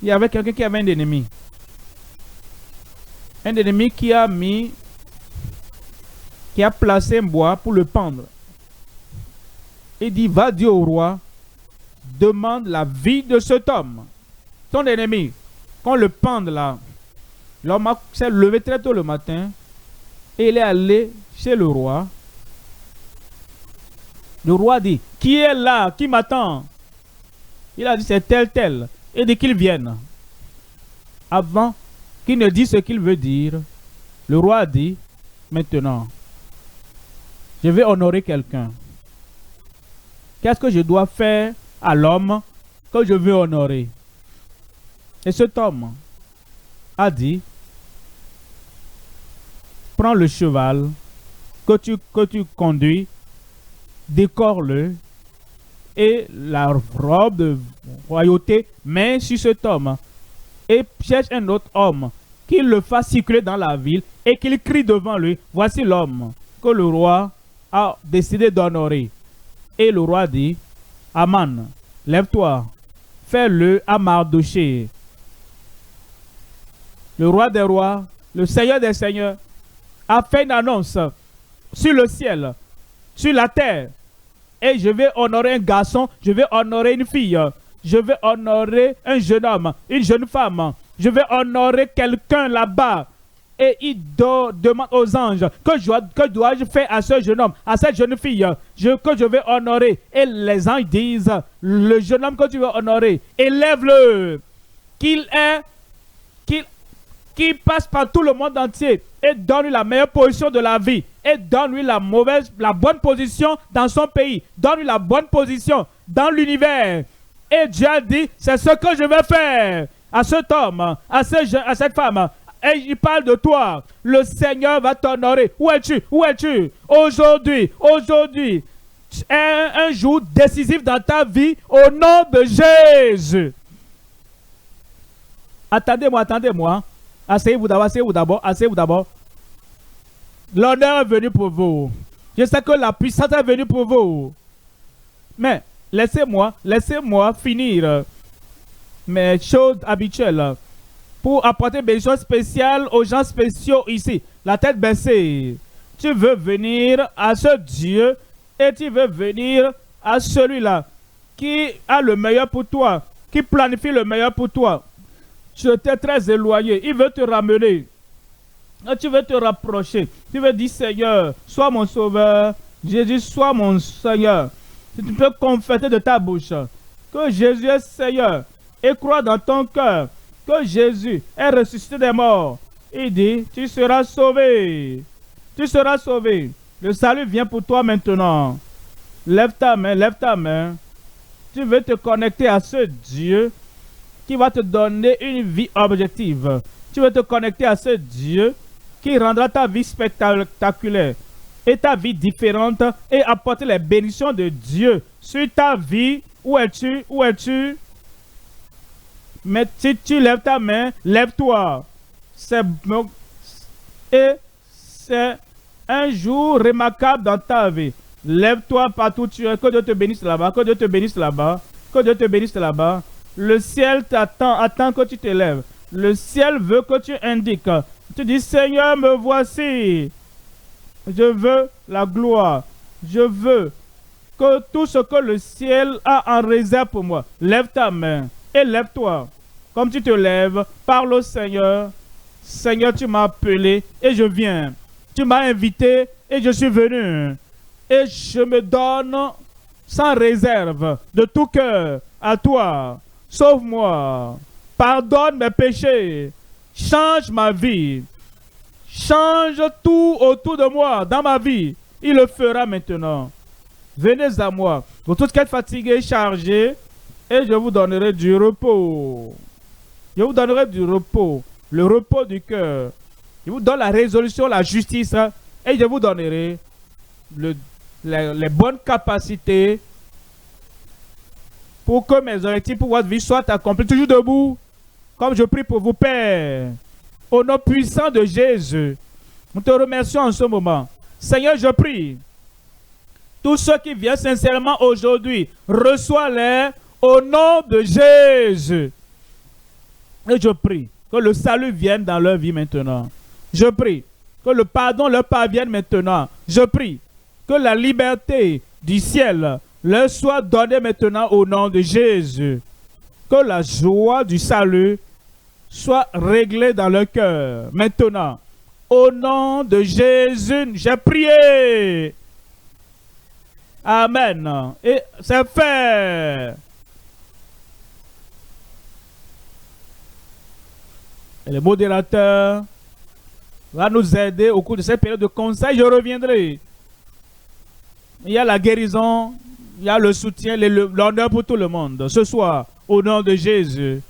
Il y avait quelqu'un qui avait un ennemi. Un ennemi qui a placé un bois pour le pendre. Il dit, va dire au roi, demande la vie de cet homme. Ton ennemi, quand le pende là, l'homme s'est levé très tôt le matin et il est allé chez le roi. Le roi dit, qui est là? Qui m'attend? Il a dit, c'est tel. Et dit qu'il vienne. Avant qu'il ne dise ce qu'il veut dire, le roi a dit, maintenant, je vais honorer quelqu'un. Qu'est-ce que je dois faire à l'homme que je veux honorer? Et cet homme a dit, prends le cheval que tu conduis, décore-le, et la robe de royauté, mets sur cet homme, et cherche un autre homme, qu'il le fasse circuler dans la ville, et qu'il crie devant lui, voici l'homme que le roi a décidé d'honorer. Et le roi dit, Aman, lève-toi, fais-le à Mardoché. Le roi des rois, le Seigneur des seigneurs, a fait une annonce sur le ciel, sur la terre. Et je vais honorer un garçon, je vais honorer une fille, je vais honorer un jeune homme, une jeune femme. Je vais honorer quelqu'un là-bas. Et il demande aux anges, que dois-je faire à ce jeune homme, à cette jeune fille, que je vais honorer. Et les anges disent, le jeune homme que tu veux honorer, élève-le, qu'il passe par tout le monde entier et donne-lui la meilleure position de la vie et donne-lui la bonne position dans son pays, donne-lui la bonne position dans l'univers. Et Dieu a dit, c'est ce que je vais faire à cet homme, à cette femme. Et il parle de toi. Le Seigneur va t'honorer. Où es-tu? Où es-tu? Aujourd'hui, un jour décisif dans ta vie au nom de Jésus. Attendez-moi. Asseyez-vous d'abord. L'honneur est venu pour vous. Je sais que la puissance est venue pour vous. Mais laissez-moi finir mes choses habituelles pour apporter des choses spéciales aux gens spéciaux ici. La tête baissée. Tu veux venir à ce Dieu et tu veux venir à celui-là qui a le meilleur pour toi. qui planifie le meilleur pour toi. Tu étais très éloigné. Il veut te ramener. Et tu veux te rapprocher. Tu veux dire, Seigneur, sois mon sauveur. Jésus, sois mon Seigneur. Si tu peux confesser de ta bouche que Jésus est Seigneur et croire dans ton cœur que Jésus est ressuscité des morts, il dit, tu seras sauvé. Tu seras sauvé. Le salut vient pour toi maintenant. Lève ta main, lève ta main. Tu veux te connecter à ce Dieu qui va te donner une vie objective. Tu veux te connecter à ce Dieu qui rendra ta vie spectaculaire et ta vie différente et apporter les bénédictions de Dieu sur ta vie. Où es-tu? Où es-tu? Mais si tu lèves ta main, lève-toi. Et c'est un jour remarquable dans ta vie. Lève-toi partout où tu es. Que Dieu te bénisse là-bas. Que Dieu te bénisse là-bas. Que Dieu te bénisse là-bas. Le ciel t'attend. Attends que tu te lèves. Le ciel veut que tu indiques. Tu dis, Seigneur, me voici. Je veux la gloire. Je veux que tout ce que le ciel a en réserve pour moi. Lève ta main et lève-toi. Comme tu te lèves, parle au Seigneur. Seigneur, tu m'as appelé et je viens. Tu m'as invité et je suis venu. Et je me donne sans réserve de tout cœur à toi. Sauve-moi. Pardonne mes péchés. Change ma vie. Change tout autour de moi, dans ma vie. Il le fera maintenant. Venez à moi. Vous tous qui êtes fatigués, chargés, et je vous donnerai du repos. Je vous donnerai du repos. Le repos du cœur. Je vous donne la résolution, la justice, et je vous donnerai les bonnes capacités pour que mes objectifs pour votre vie soient accomplis. Toujours debout, comme je prie pour vous, Père. Au nom puissant de Jésus, nous te remercions en ce moment. Seigneur, je prie. Tous ceux qui viennent sincèrement aujourd'hui, reçois-les au nom de Jésus. Et je prie que le salut vienne dans leur vie maintenant. Je prie que le pardon leur parvienne maintenant. Je prie que la liberté du ciel leur soit donnée maintenant au nom de Jésus. Que la joie du salut soit réglée dans leur cœur maintenant. Au nom de Jésus, j'ai prié. Amen. Et c'est fait. Et le modérateur va nous aider au cours de cette période de conseil. Je reviendrai. Il y a la guérison, il y a le soutien, l'honneur pour tout le monde. Ce soir, au nom de Jésus.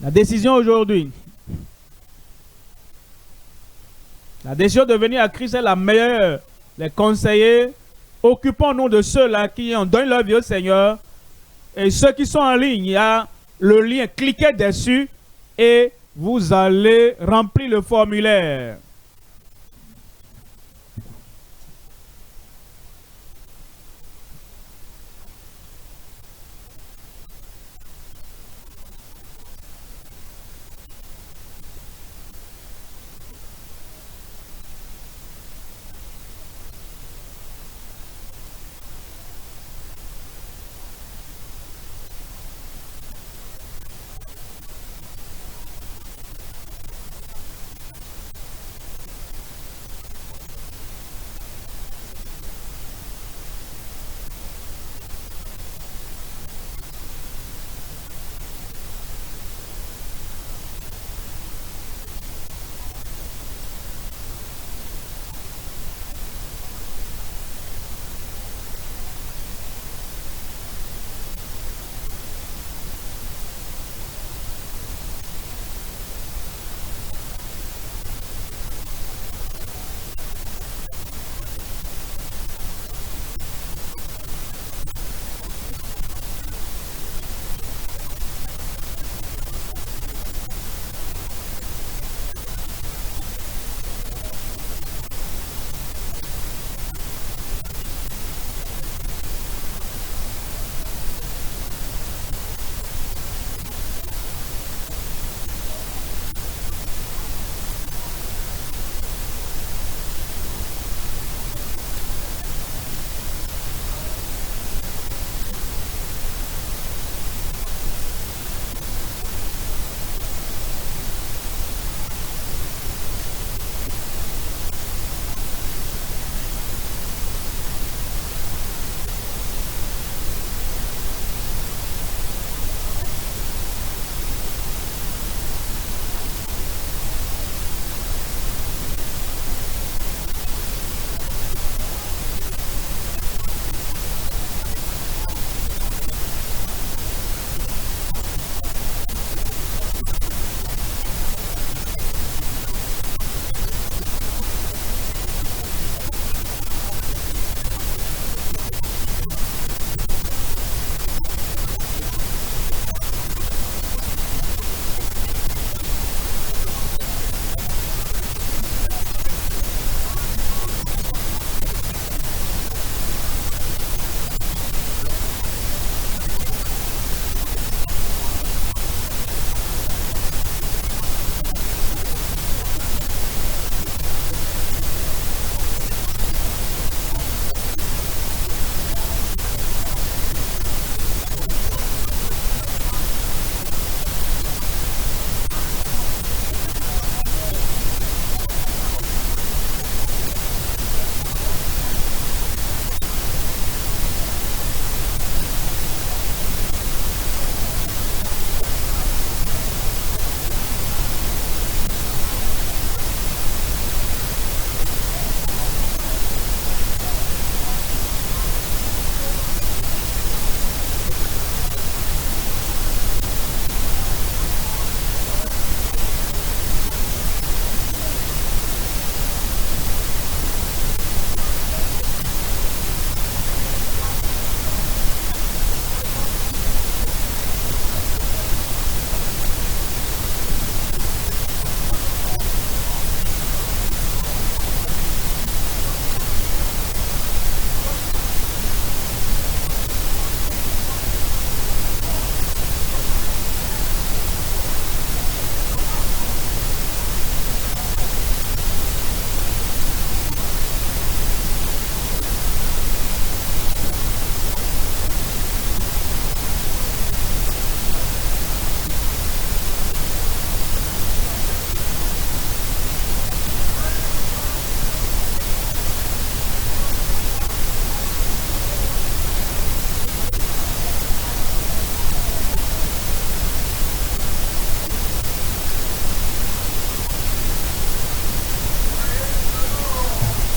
La décision aujourd'hui. La décision de venir à Christ est la meilleure. Les conseillers, occupons-nous de ceux-là qui ont donné leur vie au Seigneur. Et ceux qui sont en ligne, il y a le lien. Cliquez dessus et vous allez remplir le formulaire.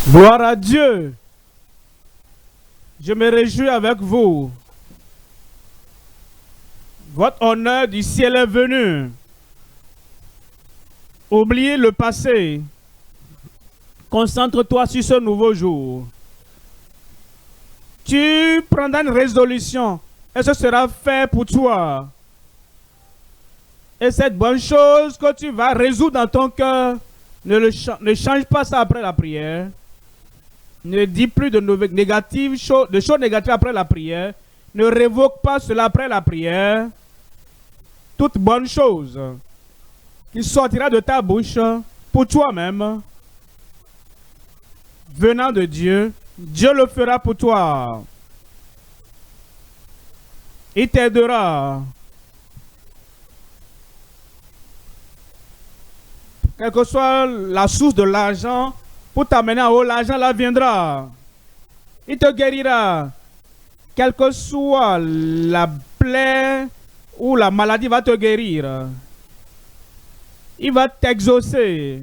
Gloire à Dieu. Je me réjouis avec vous. Votre honneur du ciel est venu. Oubliez le passé. Concentre-toi sur ce nouveau jour. Tu prendras une résolution et ce sera fait pour toi. Et cette bonne chose que tu vas résoudre dans ton cœur, ne change pas ça après la prière. Ne dis plus de choses négatives après la prière. Ne révoque pas cela après la prière. Toute bonne chose qui sortira de ta bouche pour toi-même, venant de Dieu, Dieu le fera pour toi. Il t'aidera. Quelle que soit la source de l'argent, pour t'amener en haut, l'argent là viendra. Il te guérira. Quelle que soit la plaie ou la maladie, va te guérir. Il va t'exaucer.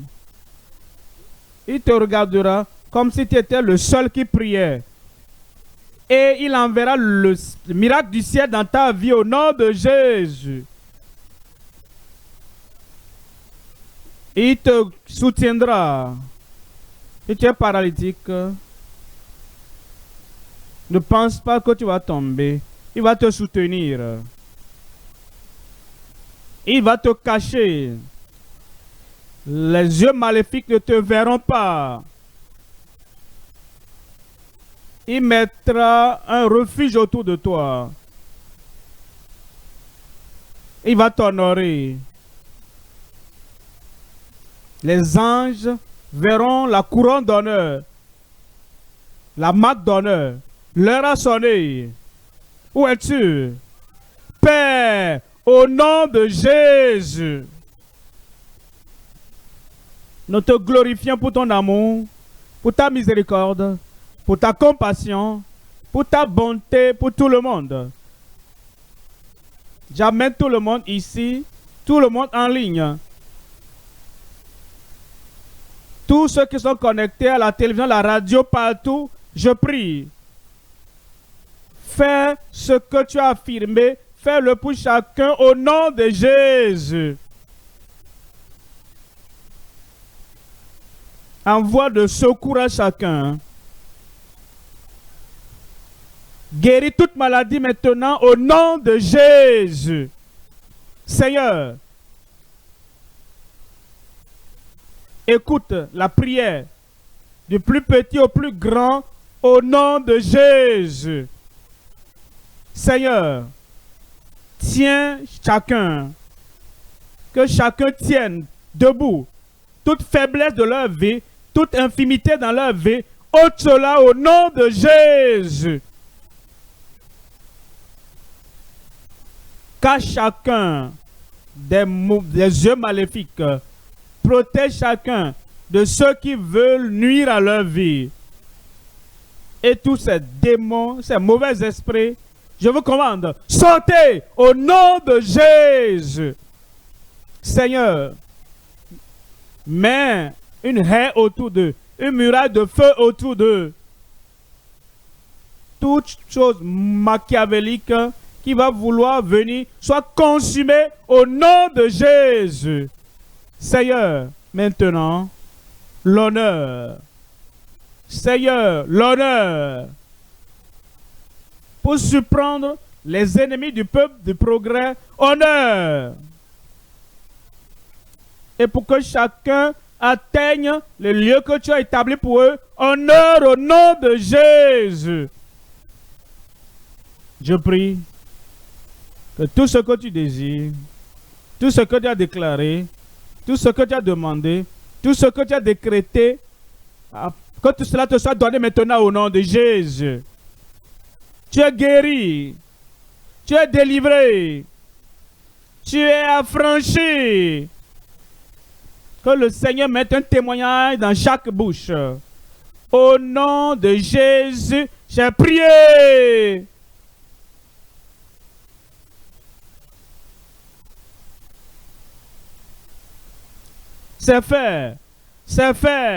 Il te regardera comme si tu étais le seul qui priait. Et il enverra le miracle du ciel dans ta vie au nom de Jésus. Il te soutiendra. Si tu es paralytique, ne pense pas que tu vas tomber. Il va te soutenir. Il va te cacher. Les yeux maléfiques ne te verront pas. Il mettra un refuge autour de toi. Il va t'honorer. Les anges verront la couronne d'honneur, la marque d'honneur. L'heure a sonné. Où es-tu? Père, au nom de Jésus, nous te glorifions pour ton amour, pour ta miséricorde, pour ta compassion, pour ta bonté pour tout le monde. J'amène tout le monde ici, tout le monde en ligne. Tous ceux qui sont connectés à la télévision, la radio, partout, je prie. Fais ce que tu as affirmé, fais-le pour chacun au nom de Jésus. Envoie de secours à chacun. Guéris toute maladie maintenant au nom de Jésus. Seigneur, écoute la prière du plus petit au plus grand au nom de Jésus. Seigneur, tiens chacun, que chacun tienne debout toute faiblesse de leur vie, toute infimité dans leur vie, ôte cela au nom de Jésus. Cache chacun des yeux maléfiques. Protège chacun de ceux qui veulent nuire à leur vie. Et tous ces démons, ces mauvais esprits, je vous commande, sortez au nom de Jésus. Seigneur, mets une haie autour d'eux, une muraille de feu autour d'eux. Toute chose machiavélique qui va vouloir venir soit consumée au nom de Jésus. Seigneur, maintenant, l'honneur. Seigneur, l'honneur. Pour surprendre les ennemis du peuple du progrès, honneur. Et pour que chacun atteigne le lieu que tu as établi pour eux, honneur au nom de Jésus. Je prie que tout ce que tu désires, tout ce que tu as déclaré, tout ce que tu as demandé, tout ce que tu as décrété, que tout cela te soit donné maintenant au nom de Jésus. Tu es guéri, tu es délivré, tu es affranchi. Que le Seigneur mette un témoignage dans chaque bouche. Au nom de Jésus, j'ai prié. C'est fait. C'est fait.